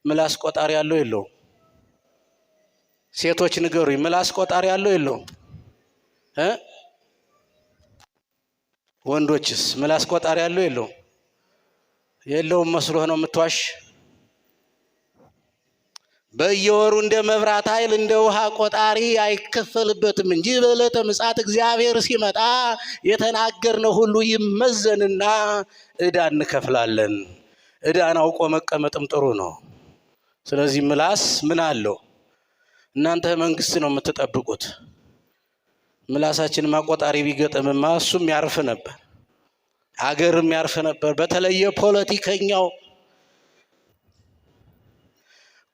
ምላስ ቆጣሪ ያለው የለውም? ሴቶች ንገሩኝ፣ ምላስ ቆጣሪ ያለው የለውም? ወንዶችስ ምላስ ቆጣሪ ያለው የለውም? የለውም መስሎህ ነው የምትዋሽ? በየወሩ እንደ መብራት ኃይል እንደ ውሃ ቆጣሪ አይከፈልበትም እንጂ በዕለተ ምጽአት እግዚአብሔር ሲመጣ የተናገርነው ሁሉ ይመዘንና ዕዳ እንከፍላለን። ዕዳን አውቆ መቀመጥም ጥሩ ነው። ስለዚህ ምላስ ምን አለው? እናንተ መንግስት ነው የምትጠብቁት። ምላሳችን ማቆጣሪ ቢገጥምማ እሱም ያርፍ ነበር፣ አገርም ያርፍ ነበር። በተለየ ፖለቲከኛው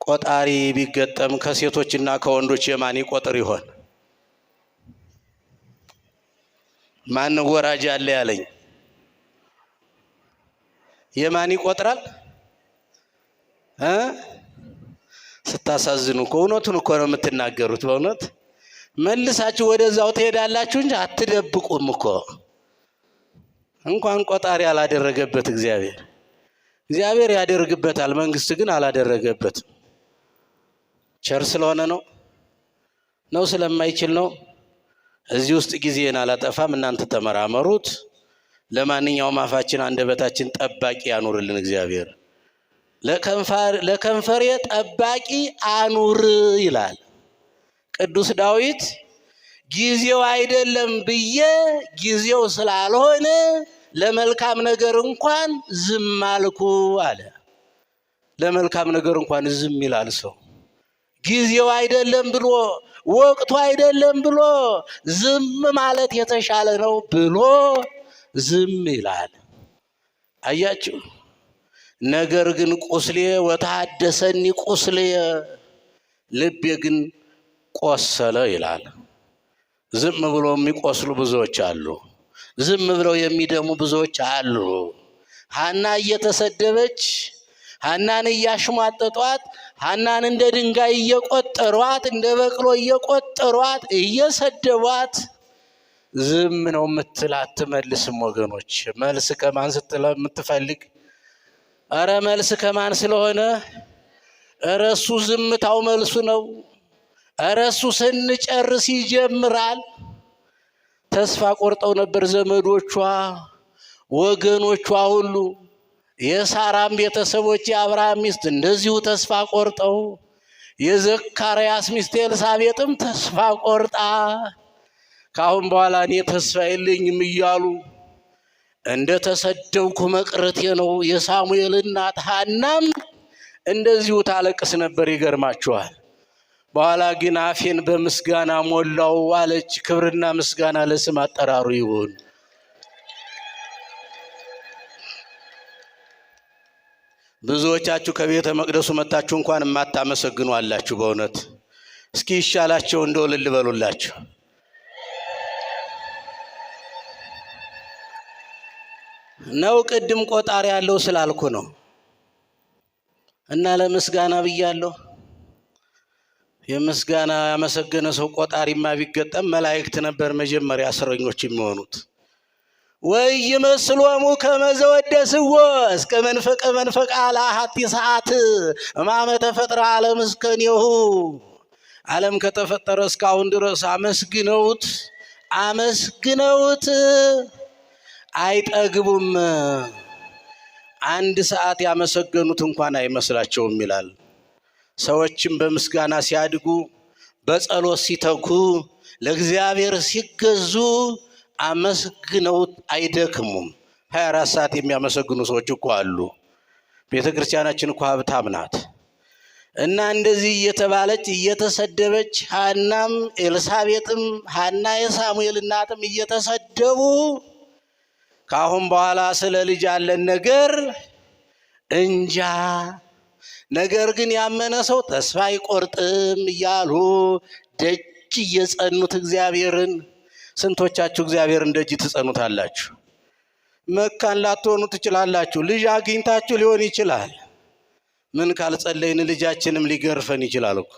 ቆጣሪ ቢገጠም ከሴቶችና ከወንዶች የማን ይቆጥር ይሆን? ማን ወራጅ አለ ያለኝ? የማን ይቆጥራል? ስታሳዝኑ እኮ እውነቱን እኮ ነው የምትናገሩት። በእውነት መልሳችሁ ወደዛው ትሄዳላችሁ እንጂ አትደብቁም እኮ። እንኳን ቆጣሪ አላደረገበት እግዚአብሔር ያደርግበታል፣ መንግስት ግን አላደረገበትም። ቸር ስለሆነ ነው ስለማይችል ነው። እዚህ ውስጥ ጊዜን አላጠፋም፣ እናንተ ተመራመሩት። ለማንኛውም አፋችን አንደበታችን ጠባቂ ያኑርልን እግዚአብሔር። ለከንፈሬ ጠባቂ አኑር ይላል ቅዱስ ዳዊት። ጊዜው አይደለም ብዬ ጊዜው ስላልሆነ ለመልካም ነገር እንኳን ዝም አልኩ አለ። ለመልካም ነገር እንኳን ዝም ይላል ሰው። ጊዜው አይደለም ብሎ ወቅቱ አይደለም ብሎ ዝም ማለት የተሻለ ነው ብሎ ዝም ይላል። አያችሁ። ነገር ግን ቁስሌ ወታደሰኒ ቁስሌ፣ ልቤ ግን ቆሰለ ይላል። ዝም ብሎ የሚቆስሉ ብዙዎች አሉ። ዝም ብለው የሚደሙ ብዙዎች አሉ። ሐና እየተሰደበች፣ ሐናን እያሽሟጠጧት፣ ሐናን እንደ ድንጋይ እየቆጠሯት፣ እንደ በቅሎ እየቆጠሯት፣ እየሰደቧት ዝም ነው የምትል አትመልስም። ወገኖች መልስ ከማን የምትፈልግ? እረ መልስ ከማን ስለሆነ? እረ እሱ ዝምታው መልሱ ነው። እረ እሱ ስንጨርስ ይጀምራል። ተስፋ ቆርጠው ነበር ዘመዶቿ፣ ወገኖቿ ሁሉ። የሳራም ቤተሰቦች የአብርሃም ሚስት እንደዚሁ ተስፋ ቆርጠው፣ የዘካርያስ ሚስት ኤልሳቤጥም ተስፋ ቆርጣ ካሁን በኋላ እኔ ተስፋ የለኝም እያሉ እንደ ተሰደብኩ መቅረቴ ነው። የሳሙኤል እናት ሐናም እንደዚሁ ታለቅስ ነበር። ይገርማችኋል። በኋላ ግን አፌን በምስጋና ሞላው አለች። ክብርና ምስጋና ለስም አጠራሩ ይሁን። ብዙዎቻችሁ ከቤተ መቅደሱ መጣችሁ እንኳን የማታመሰግኑ አላችሁ። በእውነት እስኪ ይሻላቸው እንደው እልል በሉላችሁ። ነው ቅድም ቆጣሪ ያለው ስላልኩ ነው። እና ለምስጋና ብያለሁ። የምስጋና ያመሰገነ ሰው ቆጣሪማ ቢገጠም መላእክት ነበር መጀመሪያ እስረኞች የሚሆኑት። ወይ ይመስሎሙ ከመዘወደስዎ እስከ መንፈቀ አላሃቲ ሰዓት እማመ ተፈጥረ ዓለም እስከኔሁ። ዓለም ከተፈጠረ እስካሁን ድረስ አመስግነውት አይጠግቡም። አንድ ሰዓት ያመሰገኑት እንኳን አይመስላቸውም ይላል። ሰዎችም በምስጋና ሲያድጉ፣ በጸሎት ሲተጉ፣ ለእግዚአብሔር ሲገዙ አመስግነውት አይደክሙም። 24 ሰዓት የሚያመሰግኑ ሰዎች እኮ አሉ። ቤተ ክርስቲያናችን እኮ ሀብታም ናት። እና እንደዚህ እየተባለች እየተሰደበች፣ ሐናም ኤልሳቤጥም፣ ሐና የሳሙኤል እናትም እየተሰደቡ ካሁን በኋላ ስለ ልጅ ያለን ነገር እንጃ፣ ነገር ግን ያመነ ሰው ተስፋ አይቆርጥም እያሉ ደጅ እየጸኑት እግዚአብሔርን። ስንቶቻችሁ እግዚአብሔርን ደጅ ትጸኑታላችሁ? መካን ላትሆኑ ትችላላችሁ። ልጅ አግኝታችሁ ሊሆን ይችላል። ምን ካልጸለይን ልጃችንም ሊገርፈን ይችላል እኮ፣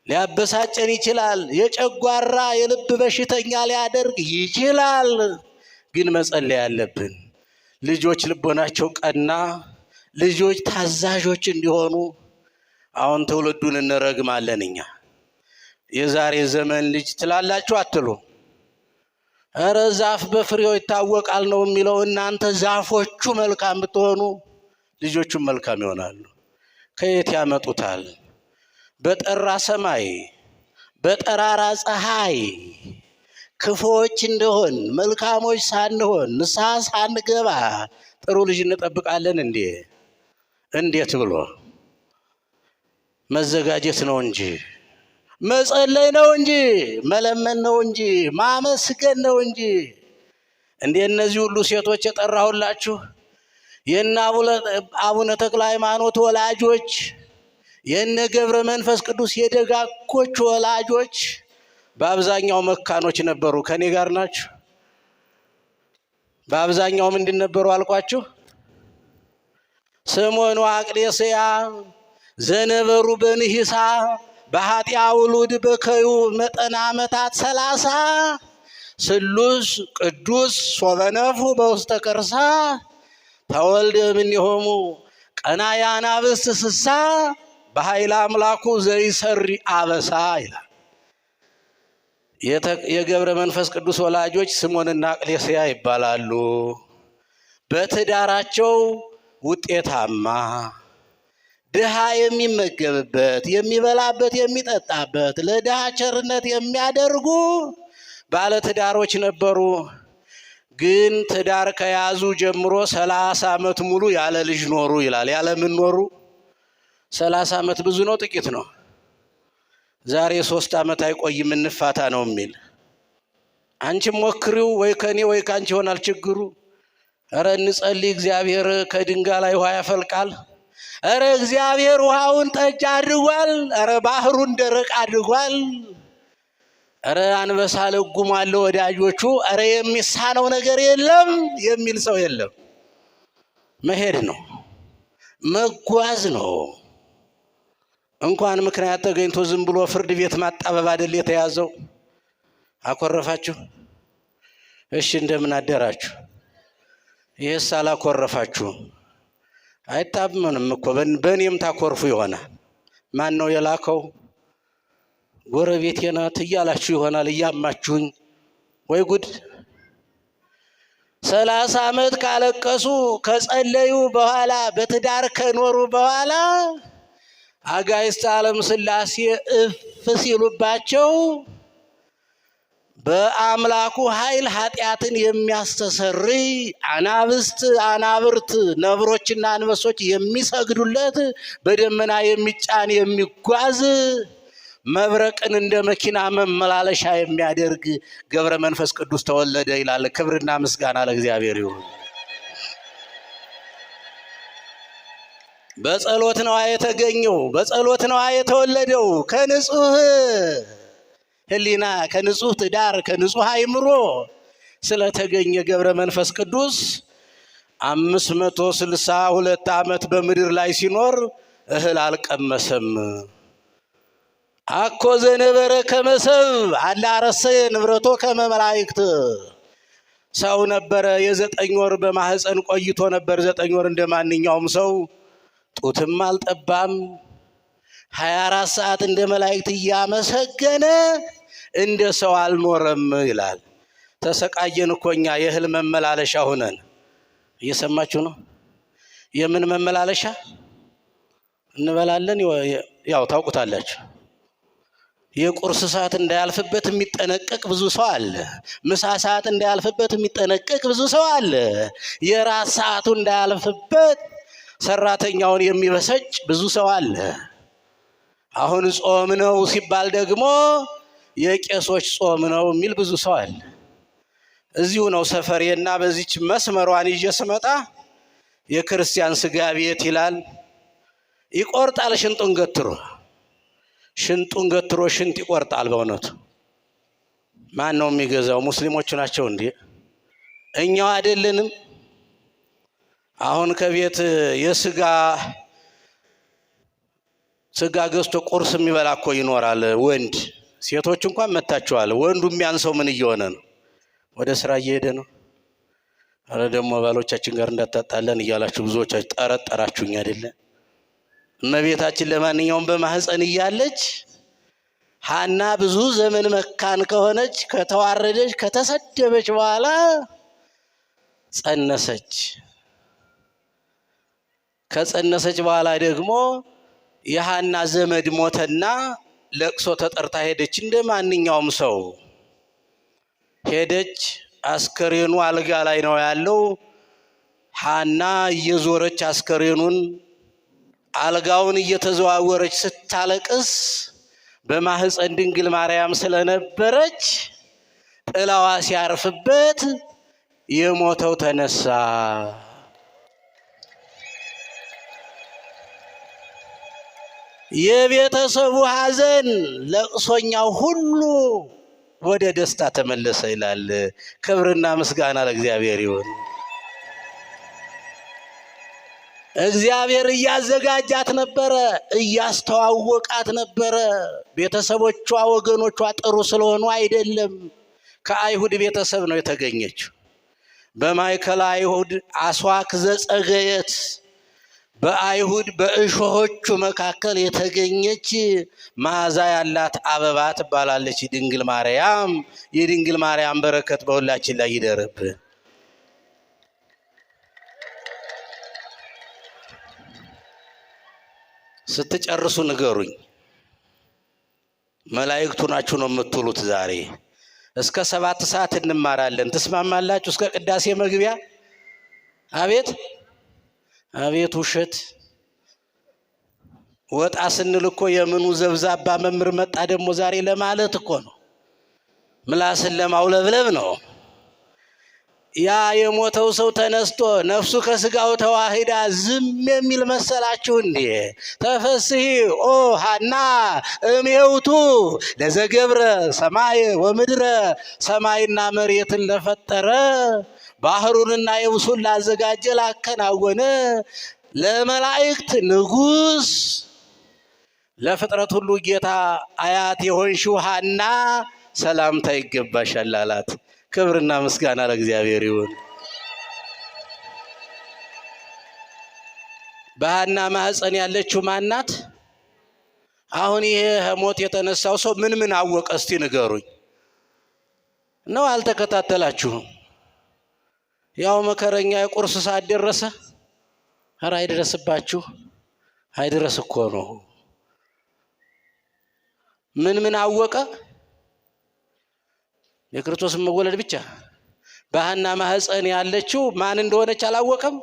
ሊያበሳጨን ይችላል። የጨጓራ የልብ በሽተኛ ሊያደርግ ይችላል። ግን መጸለይ ያለብን ልጆች ልቦናቸው ቀና፣ ልጆች ታዛዦች እንዲሆኑ። አሁን ትውልዱን እንረግማለን እኛ። የዛሬ ዘመን ልጅ ትላላችሁ አትሉ? እረ ዛፍ በፍሬው ይታወቃል ነው የሚለው። እናንተ ዛፎቹ መልካም ብትሆኑ ልጆቹም መልካም ይሆናሉ። ከየት ያመጡታል? በጠራ ሰማይ በጠራራ ፀሐይ ክፉዎች እንደሆን መልካሞች ሳንሆን ንስሐ ሳንገባ ጥሩ ልጅ እንጠብቃለን እንዴ? እንዴት ብሎ መዘጋጀት ነው እንጂ መጸለይ ነው እንጂ መለመን ነው እንጂ ማመስገን ነው እንጂ። እንዴ እነዚህ ሁሉ ሴቶች የጠራሁላችሁ የነ አቡነ ተክለ ሃይማኖት ወላጆች፣ የነ ገብረ መንፈስ ቅዱስ የደጋጎች ወላጆች በአብዛኛው መካኖች ነበሩ። ከኔ ጋር ናችሁ? በአብዛኛው ምንድን ነበሩ አልኳችሁ? ስምዖን ወአቅሌስያ ዘነበሩ በንሂሳ በኃጢአ ውሉድ በከዩ መጠነ ዓመታት 30 ስሉስ ቅዱስ ሶበነፉ በውስተ ከርሳ ተወልደ እምኔሆሙ ቀናያ አናብስት 60 በኃይለ አምላኩ ዘይሰሪ አበሳ ይላል። የገብረ መንፈስ ቅዱስ ወላጆች ስምዖንና አቅሌስያ ይባላሉ። በትዳራቸው ውጤታማ ድሃ የሚመገብበት የሚበላበት የሚጠጣበት ለድሃ ቸርነት የሚያደርጉ ባለትዳሮች ነበሩ። ግን ትዳር ከያዙ ጀምሮ 30 ዓመት ሙሉ ያለ ልጅ ኖሩ ይላል። ያለ ምን ኖሩ? 30 ዓመት ብዙ ነው ጥቂት ነው? ዛሬ 3 ዓመት አይቆይም እንፋታ ነው የሚል። አንቺም ሞክሪው፣ ወይ ከኔ ወይ ካንቺ ይሆናል ችግሩ። እረ እንጸልይ፣ እግዚአብሔር ከድንጋይ ላይ ውሃ ያፈልቃል። እረ እግዚአብሔር ውሃውን ጠጅ አድርጓል። እረ ባህሩን ደረቅ አድርጓል። እረ አንበሳ ለጉሟል ወዳጆቹ። እረ የሚሳነው ነገር የለም የሚል ሰው የለም። መሄድ ነው፣ መጓዝ ነው። እንኳን ምክንያት ተገኝቶ ዝም ብሎ ፍርድ ቤት ማጣበብ አይደል የተያዘው። አኮረፋችሁ? እሺ እንደምን አደራችሁ? ይህስ አላኮረፋችሁ? አይታመንም እኮ በእኔም ታኮርፉ ይሆናል። ማን ነው የላከው? ጎረቤቴ ናት እያላችሁ ይሆናል እያማችሁኝ። ወይ ጉድ! 30 ዓመት ካለቀሱ ከጸለዩ በኋላ በትዳር ከኖሩ በኋላ አጋዕዝተ ዓለም ሥላሴ እፍ ሲሉባቸው በአምላኩ ኃይል ኃጢአትን የሚያስተሰርይ አናብስት አናብርት ነብሮችና አንበሶች የሚሰግዱለት በደመና የሚጫን የሚጓዝ መብረቅን እንደ መኪና መመላለሻ የሚያደርግ ገብረ መንፈስ ቅዱስ ተወለደ ይላል። ክብርና ምስጋና ለእግዚአብሔር ይሁን። በጸሎት ነው የተገኘው፣ በጸሎት ነው የተወለደው። ከንጹህ ሕሊና ከንጹህ ትዳር ከንጹህ አእምሮ ስለተገኘ ገብረ መንፈስ ቅዱስ 562 ዓመት በምድር ላይ ሲኖር እህል አልቀመሰም። አኮ ዘነበረ ከመ ሰብእ አላ ረሰየ ንብረቶ ከመ መላእክት። ሰው ነበረ። የ9 ወር በማህፀን ቆይቶ ነበር። 9 ወር እንደ ማንኛውም ሰው ጡትም አልጠባም። 24 ሰዓት እንደ መላእክት እያመሰገነ እንደ ሰው አልኖረም ይላል። ተሰቃየን እኮ እኛ የእህል መመላለሻ ሆነን። እየሰማችሁ ነው? የምን መመላለሻ እንበላለን? ያው ታውቁታላችሁ። የቁርስ ሰዓት እንዳያልፍበት የሚጠነቀቅ ብዙ ሰው አለ። ምሳ ሰዓት እንዳያልፍበት የሚጠነቀቅ ብዙ ሰው አለ። የራት ሰዓቱ እንዳያልፍበት ሰራተኛውን የሚበሰጭ ብዙ ሰው አለ። አሁን ጾም ነው ሲባል ደግሞ የቄሶች ጾም ነው የሚል ብዙ ሰው አለ። እዚሁ ነው ሰፈሬና በዚች መስመሯን ይዤ ስመጣ የክርስቲያን ስጋ ቤት ይላል። ይቆርጣል ሽንጡን ገትሮ ሽንጥ ይቆርጣል። በእውነቱ ማን ነው የሚገዛው? ሙስሊሞቹ ናቸው እንዴ? እኛው አይደለንም? አሁን ከቤት የስጋ ገዝቶ ቁርስ የሚበላ እኮ ይኖራል ወንድ። ሴቶች እንኳን መታችኋል። ወንዱ የሚያንሰው ምን እየሆነ ነው? ወደ ስራ እየሄደ ነው። አረ ደግሞ ባሎቻችን ጋር እንዳታጣለን እያላችሁ ብዙዎቻችሁ ጠረጠራችሁኝ አይደለ? እመቤታችን ለማንኛውም በማህፀን እያለች ሐና ብዙ ዘመን መካን ከሆነች ከተዋረደች ከተሰደበች በኋላ ጸነሰች። ከጸነሰች በኋላ ደግሞ የሐና ዘመድ ሞተና ለቅሶ ተጠርታ ሄደች። እንደ ማንኛውም ሰው ሄደች። አስከሬኑ አልጋ ላይ ነው ያለው። ሐና እየዞረች አስከሬኑን አልጋውን እየተዘዋወረች ስታለቅስ በማህፀን ድንግል ማርያም ስለነበረች ጥላዋ ሲያርፍበት የሞተው ተነሳ። የቤተሰቡ ሐዘን ለቅሶኛው ሁሉ ወደ ደስታ ተመለሰ ይላል። ክብርና ምስጋና ለእግዚአብሔር ይሁን። እግዚአብሔር እያዘጋጃት ነበረ፣ እያስተዋወቃት ነበረ። ቤተሰቦቿ ወገኖቿ ጥሩ ስለሆኑ አይደለም፣ ከአይሁድ ቤተሰብ ነው የተገኘችው። በማእከለ አይሁድ አስዋክ ዘጸገየት፣ በአይሁድ በእሾሆቹ መካከል የተገኘች መዓዛ ያላት አበባ ትባላለች ድንግል ማርያም። የድንግል ማርያም በረከት በሁላችን ላይ ይደርብን። ስትጨርሱ ንገሩኝ። መላእክቱ ናችሁ ነው የምትሉት። ዛሬ እስከ 7 ሰዓት እንማራለን። ትስማማላችሁ? እስከ ቅዳሴ መግቢያ። አቤት አቤት ውሸት። ወጣ ስንል እኮ የምኑ ዘብዛባ መምህር መጣ ደግሞ ዛሬ ለማለት እኮ ነው። ምላስን ለማውለብለብ ነው። ያ የሞተው ሰው ተነስቶ ነፍሱ ከስጋው ተዋህዳ ዝም የሚል መሰላችሁ እንዴ? ተፈስሒ ኦ ሐና እምየውቱ ለዘገብረ ሰማይ ወምድረ፣ ሰማይና መሬትን ለፈጠረ ባህሩንና የብሱን ላዘጋጀ ላከናወነ ለመላእክት ንጉሥ ለፍጥረት ሁሉ ጌታ አያት የሆንሽው ሐና ሰላምታ ይገባሻል አላት። ክብርና ምስጋና ለእግዚአብሔር ይሁን። በሐና ማህፀን ያለችው ማናት? አሁን ይሄ ሞት የተነሳው ሰው ምን አወቀ? እስቲ ንገሩኝ። ነው አልተከታተላችሁም? ያው መከረኛ የቁርስ ሰዓት ደረሰ። ኧረ አይደረስባችሁ፣ አይደረስ እኮ ነው። ምን አወቀ? የክርስቶስን መወለድ ብቻ። በሐና ማህፀን ያለችው ማን እንደሆነች አላወቀም።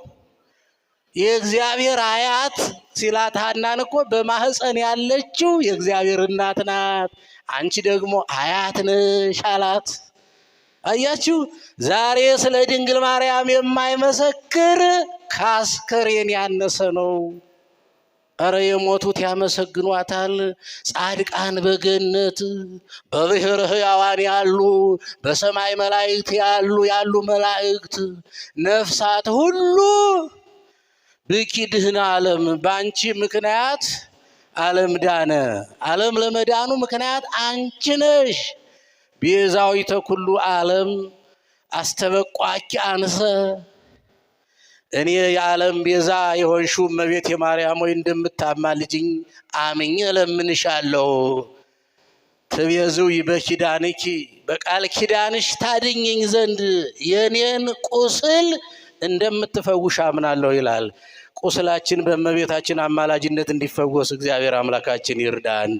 የእግዚአብሔር አያት ሲላት ሐናን እኮ በማህፀን ያለችው የእግዚአብሔር እናት ናት፣ አንቺ ደግሞ አያት ነሽ አላት። አያችሁ፣ ዛሬ ስለ ድንግል ማርያም የማይመሰክር ከአስከሬን ያነሰ ነው። እረ የሞቱት ያመሰግኗታል። ጻድቃን በገነት በብሔረ ሕያዋን ያሉ በሰማይ መላእክት ያሉ መላእክት ነፍሳት ሁሉ ብኪ ድህነ ዓለም፣ በአንቺ ምክንያት ዓለም ዳነ። ዓለም ለመዳኑ ምክንያት አንቺ ነሽ። ቤዛዊተ ኩሉ ዓለም አስተበቋኪ አንሰ፣ እኔ የዓለም ቤዛ የሆንሽው እመቤቴ ማርያም ሆይ እንደምታማልጅኝ አምኜ እለምንሻለሁ። ትቤዙይ በኪዳንኪ፣ በቃል ኪዳንሽ ታድኝኝ ዘንድ የኔን ቁስል እንደምትፈውሽ አምናለሁ ይላል። ቁስላችን በእመቤታችን አማላጅነት እንዲፈወስ እግዚአብሔር አምላካችን ይርዳን።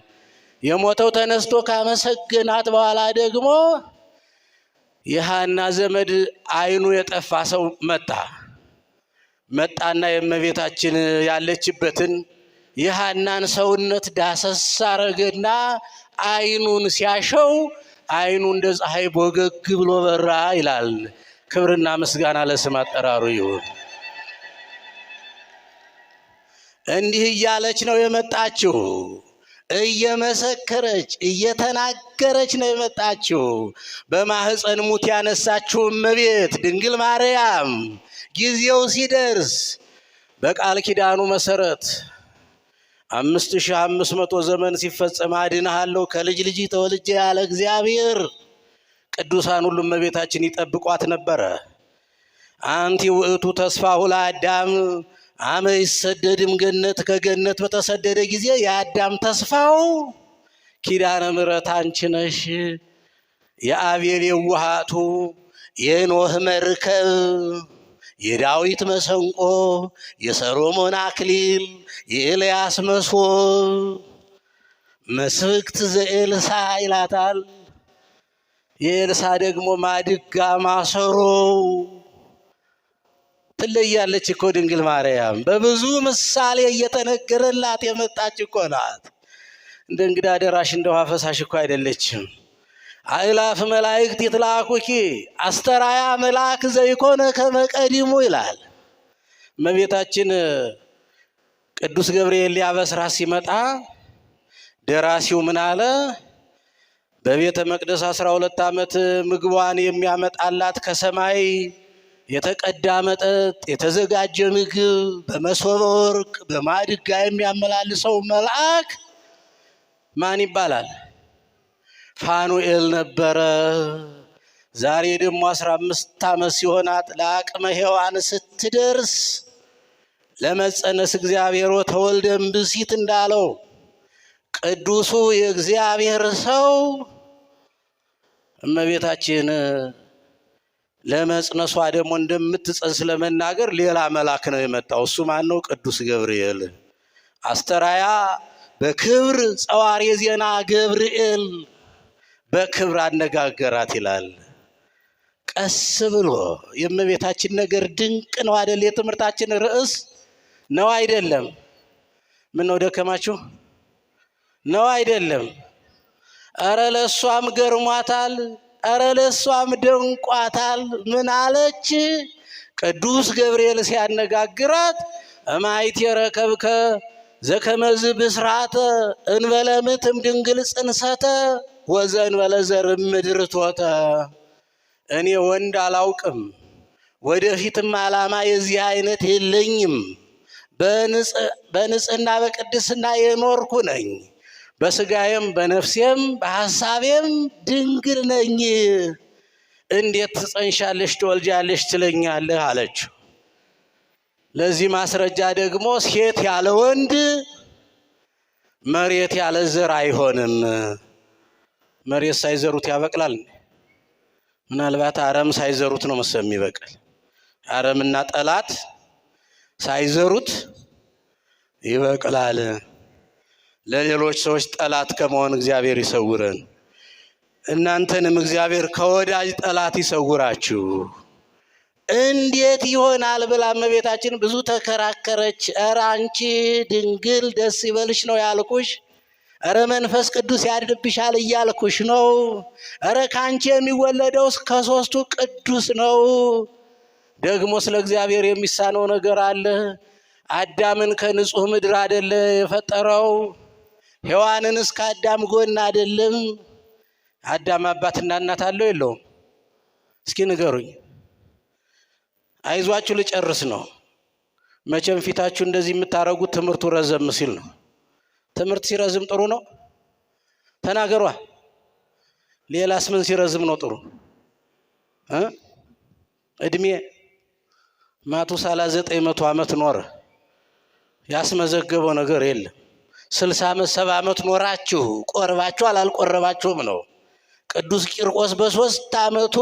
የሞተው ተነስቶ ካመሰገናት በኋላ ደግሞ የሐና ዘመድ አይኑ የጠፋ ሰው መጣና የእመቤታችን ያለችበትን የሐናን ሰውነት ዳሰስ አረገና አይኑን ሲያሸው አይኑ እንደ ፀሐይ ቦገግ ብሎ በራ ይላል። ክብርና ምስጋና ለስም አጠራሩ ይሁን። እንዲህ እያለች ነው የመጣችው። እየመሰከረች እየተናገረች ነው የመጣችው። በማህፀን ሙት ያነሳችው እመቤት ድንግል ማርያም ጊዜው ሲደርስ በቃል ኪዳኑ መሰረት 5500 ዘመን ሲፈጸም አድንሃለሁ ከልጅ ልጅ ተወልጄ ያለ እግዚአብሔር ቅዱሳን ሁሉ እመቤታችን ይጠብቋት ነበረ። አንቲ ውእቱ ተስፋሁ ለአዳም አመ ይሰደድም ገነት፣ ከገነት በተሰደደ ጊዜ የአዳም ተስፋው ኪዳነ ምሕረት አንቺ ነሽ። የአቤል የዋሃቱ፣ የኖህ መርከብ፣ የዳዊት መሰንቆ፣ የሰሎሞን አክሊል፣ የኤልያስ መሶብ፣ መስፍክት ዘኤልሳ ይላታል። የኤልሳ ደግሞ ማድጋ ማሰሮ ትለያለች እኮ ድንግል ማርያም። በብዙ ምሳሌ እየተነገረላት የመጣች እኮ ናት። እንደ እንግዳ ደራሽ እንደ ውሃ ፈሳሽ እኮ አይደለችም። አእላፍ መላእክት ይትላኩኪ አስተራያ መልአክ ዘይኮነ ከመቀዲሙ ይላል። እመቤታችን ቅዱስ ገብርኤል ሊያበስራት ሲመጣ ደራሲው ምን አለ? በቤተ መቅደስ 12 ዓመት ምግቧን የሚያመጣላት ከሰማይ የተቀዳ መጠጥ፣ የተዘጋጀ ምግብ በመሶበ ወርቅ በማድጋ የሚያመላልሰው መልአክ ማን ይባላል? ፋኑኤል ነበረ። ዛሬ ደግሞ 15 ዓመት ሲሆናት ለአቅመ ሔዋን ስትደርስ ለመጸነስ እግዚአብሔር ተወልደም ብእሲት እንዳለው ቅዱሱ የእግዚአብሔር ሰው እመቤታችን ለመጽነሷ ደግሞ እንደምትጸንስ ለመናገር ሌላ መልአክ ነው የመጣው። እሱ ማን ነው? ቅዱስ ገብርኤል። አስተራያ በክብር ጸዋሪ ዜና ገብርኤል በክብር አነጋገራት ይላል። ቀስ ብሎ የእመቤታችን ነገር ድንቅ ነው አይደል? የትምህርታችን ርዕስ ነው አይደለም? ምን ነው ደከማችሁ? ነው አይደለም? እረ ለሷም ገርሟታል፣ እረ ለሷም ደንቋታል። ምን አለች? ቅዱስ ገብርኤል ሲያነጋግራት እማይት የረከብከ ዘከመዝ ብስራተ እንበለምትም ድንግል ጽንሰተ ወዘእንበለ ዘር ምድር ቶተ። እኔ ወንድ አላውቅም፣ ወደፊትም ዓላማ የዚህ አይነት የለኝም። በንጽህና በቅድስና የኖርኩ ነኝ። በስጋዬም በነፍሴም በሐሳቤም ድንግል ነኝ። እንዴት ትጸንሻለሽ ትወልጃለሽ ትለኛለህ አለችው። ለዚህ ማስረጃ ደግሞ ሴት ያለ ወንድ መሬት ያለ ዘር አይሆንም። መሬት ሳይዘሩት ያበቅላል? ምናልባት አረም ሳይዘሩት ነው መሰል የሚበቅል። አረምና ጠላት ሳይዘሩት ይበቅላል። ለሌሎች ሰዎች ጠላት ከመሆን እግዚአብሔር ይሰውረን። እናንተንም እግዚአብሔር ከወዳጅ ጠላት ይሰውራችሁ። እንዴት ይሆናል ብላ እመቤታችን ብዙ ተከራከረች። ኧረ አንቺ ድንግል ደስ ይበልሽ ነው ያልኩሽ፣ ኧረ መንፈስ ቅዱስ ያድርብሻል እያልኩሽ ነው። ኧረ ከአንቺ የሚወለደው ከሦስቱ ቅዱስ ነው። ደግሞ ስለ እግዚአብሔር የሚሳነው ነገር አለ? አዳምን ከንጹህ ምድር አይደለ የፈጠረው? ሔዋንንስ ከአዳም ጎን አይደለም? አዳም አባትና እናት አለው የለውም? እስኪ ንገሩኝ። አይዟችሁ ልጨርስ ነው። መቼም ፊታችሁ እንደዚህ የምታረጉት ትምህርቱ ረዘም ሲል ነው። ትምህርት ሲረዝም ጥሩ ነው? ተናገሯ። ሌላስ ምን ሲረዝም ነው ጥሩ? እድሜ ማቱሳላ 900 ዓመት ኖረ። ያስመዘገበው ነገር የለም። 60 ዓመት 70 ዓመት ኖራችሁ ቆርባችሁ አላልቆረባችሁም ነው። ቅዱስ ቂርቆስ በ3 ዓመቱ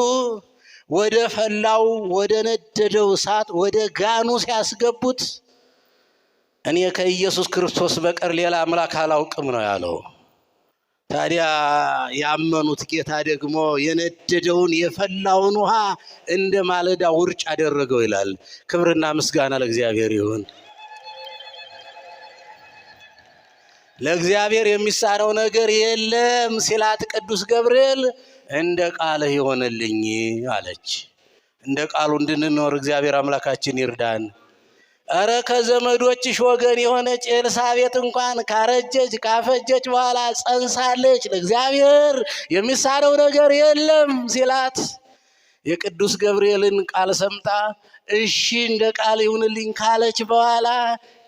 ወደ ፈላው ወደ ነደደው እሳት ወደ ጋኑ ሲያስገቡት እኔ ከኢየሱስ ክርስቶስ በቀር ሌላ አምላክ አላውቅም ነው ያለው። ታዲያ ያመኑት ጌታ ደግሞ የነደደውን የፈላውን ውሃ እንደ ማለዳ ውርጭ አደረገው ይላል። ክብርና ምስጋና ለእግዚአብሔር ይሁን። ለእግዚአብሔር የሚሳነው ነገር የለም ሲላት ቅዱስ ገብርኤል እንደ ቃልህ ይሆንልኝ አለች። እንደ ቃሉ እንድንኖር እግዚአብሔር አምላካችን ይርዳን። እረ ከዘመዶችሽ ወገን የሆነች ኤልሳቤጥ እንኳን ካረጀች ካፈጀች በኋላ ጸንሳለች። ለእግዚአብሔር የሚሳነው ነገር የለም ሲላት የቅዱስ ገብርኤልን ቃል ሰምታ እሺ እንደ ቃል ይሁንልኝ ካለች በኋላ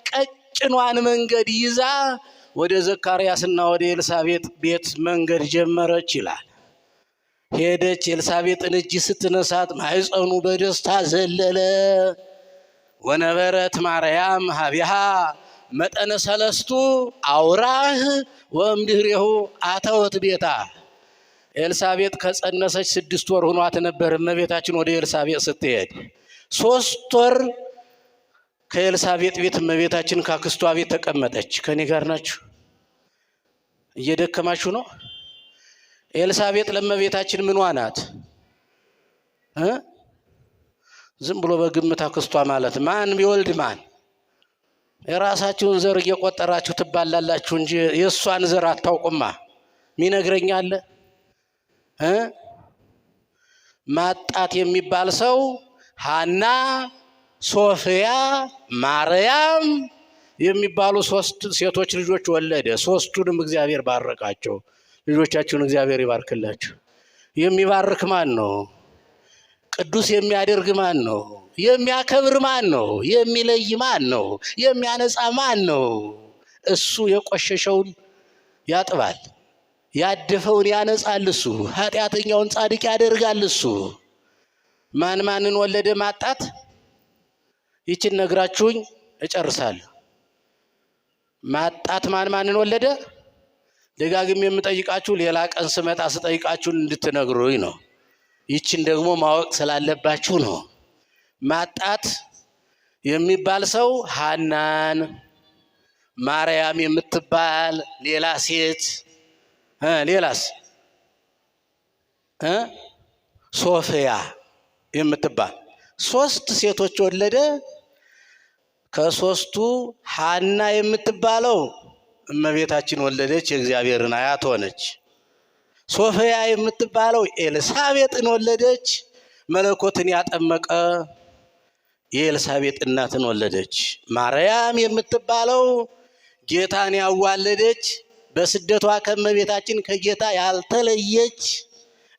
ቀጭኗን መንገድ ይዛ ወደ ዘካርያስና ወደ ኤልሳቤጥ ቤት መንገድ ጀመረች ይላል። ሄደች። ኤልሳቤጥን እጅ ስትነሳት ማኅፀኑ በደስታ ዘለለ። ወነበረት ማርያም ሀቢሃ መጠነ ሰለስቱ አውራህ ወእምድኅሬሁ አተወት ቤታ። ኤልሳቤጥ ከጸነሰች 6 ወር ሆኗት ነበር እመቤታችን ወደ ኤልሳቤጥ ስትሄድ። 3 ወር ከኤልሳቤጥ ቤት እመቤታችን ካክስቷ ቤት ተቀመጠች። ከኔ ጋር ናችሁ? እየደከማችሁ ነው? ኤልሳቤጥ ለእመቤታችን ምኗ ናት? ዝም ብሎ በግምት አክስቷ ማለት ማን ቢወልድ ማን? የራሳችሁን ዘር እየቆጠራችሁ ትባላላችሁ እንጂ የእሷን ዘር አታውቁማ። ሚነግረኛለ ማጣት የሚባል ሰው ሐና፣ ሶፊያ፣ ማርያም የሚባሉ 3 ሴቶች ልጆች ወለደ። 3ቱንም እግዚአብሔር ባረካቸው። ልጆቻችሁን እግዚአብሔር ይባርክላችሁ። የሚባርክ ማን ነው? ቅዱስ የሚያደርግ ማን ነው? የሚያከብር ማን ነው? የሚለይ ማን ነው? የሚያነጻ ማን ነው? እሱ የቆሸሸውን ያጥባል፣ ያደፈውን ያነጻል። እሱ ኃጢአተኛውን ጻድቅ ያደርጋል። እሱ ማንን ወለደ? ማጣት። ይችን ነግራችሁኝ እጨርሳለሁ። ማጣት ማንን ወለደ? ደጋግሜ የምጠይቃችሁ ሌላ ቀን ስመጣ ስጠይቃችሁን እንድትነግሩኝ ነው። ይችን ደግሞ ማወቅ ስላለባችሁ ነው። ማጣት የሚባል ሰው ሐናን፣ ማርያም የምትባል ሌላ ሴት፣ ሌላስ ሶፊያ የምትባል 3 ሴቶች ወለደ። ከ3ቱ ሐና የምትባለው እመቤታችን ወለደች፣ የእግዚአብሔርን አያት ሆነች። ሶፊያ የምትባለው ኤልሳቤጥን ወለደች፣ መለኮትን ያጠመቀ የኤልሳቤጥ እናትን ወለደች። ማርያም የምትባለው ጌታን ያዋለደች፣ በስደቷ ከእመቤታችን ከጌታ ያልተለየች፣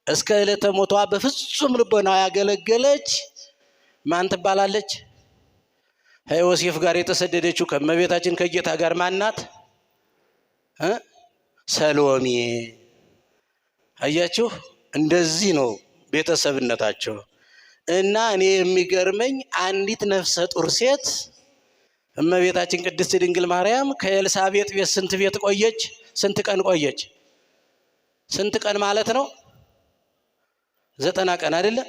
እስከ ዕለተ ሞቷ በፍጹም ልቦና ያገለገለች ማን ትባላለች? ከዮሴፍ ጋር የተሰደደችው ከእመቤታችን ከጌታ ጋር ማናት? ሰሎሜ። አያችሁ፣ እንደዚህ ነው ቤተሰብነታቸው። እና እኔ የሚገርመኝ አንዲት ነፍሰ ጡር ሴት እመቤታችን ቅድስት ድንግል ማርያም ከኤልሳቤጥ ቤት ስንት ቤት ቆየች? ስንት ቀን ቆየች? ስንት ቀን ማለት ነው? 90 ቀን አይደለ?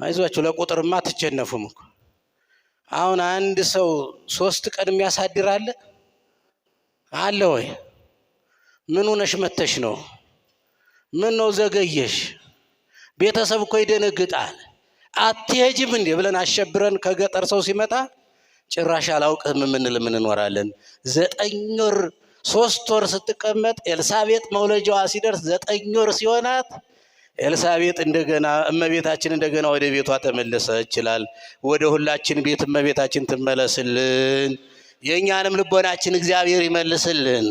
አይዟችሁ፣ ለቁጥርማ አትቸነፉም እኮ። አሁን አንድ ሰው 3 ቀን የሚያሳድር አለ ወይ? ምን ሆነሽ መተሽ ነው? ምን ነው ዘገየሽ? ቤተሰብ እኮ ይደነግጣል። አትሄጂም እንዴ ብለን አሸብረን ከገጠር ሰው ሲመጣ ጭራሽ አላውቅም የምንል እንኖራለን። 9 ወር 3 ወር ስትቀመጥ ኤልሳቤጥ መውለጃዋ ሲደርስ 9 ወር ሲሆናት ኤልሳቤጥ እንደገና እመቤታችን እንደገና ወደ ቤቷ ተመለሰ ይችላል። ወደ ሁላችን ቤት እመቤታችን ትመለስልን። የእኛንም ልቦናችን እግዚአብሔር ይመልስልን።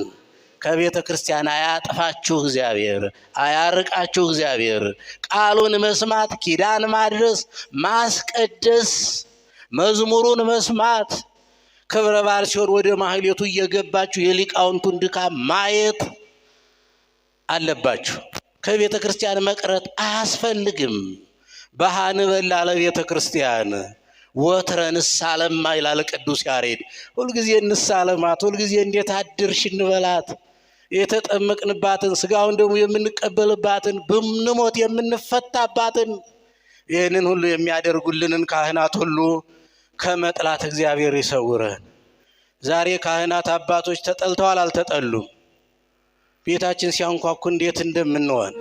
ከቤተ ክርስቲያን አያጥፋችሁ እግዚአብሔር፣ አያርቃችሁ እግዚአብሔር። ቃሉን መስማት፣ ኪዳን ማድረስ፣ ማስቀደስ፣ መዝሙሩን መስማት፣ ክብረ በዓል ሲሆን ወደ ማህሌቱ እየገባችሁ የሊቃውንቱን ድካም ማየት አለባችሁ። ከቤተ ክርስቲያን መቅረት አያስፈልግም። በሃንበል ላለ ቤተ ክርስቲያን ወትረ ንሳለማ ይላል ቅዱስ ያሬድ። ሁልጊዜ እንሳለማት፣ ሁልጊዜ እንዴት አድርሽ እንበላት። የተጠመቅንባትን ስጋውን ደግሞ የምንቀበልባትን ብንሞት የምንፈታባትን ይህንን ሁሉ የሚያደርጉልንን ካህናት ሁሉ ከመጥላት እግዚአብሔር ይሰውረን። ዛሬ ካህናት አባቶች ተጠልተዋል፣ አልተጠሉም? ቤታችን ሲያንኳኩ እንዴት እንደምንሆን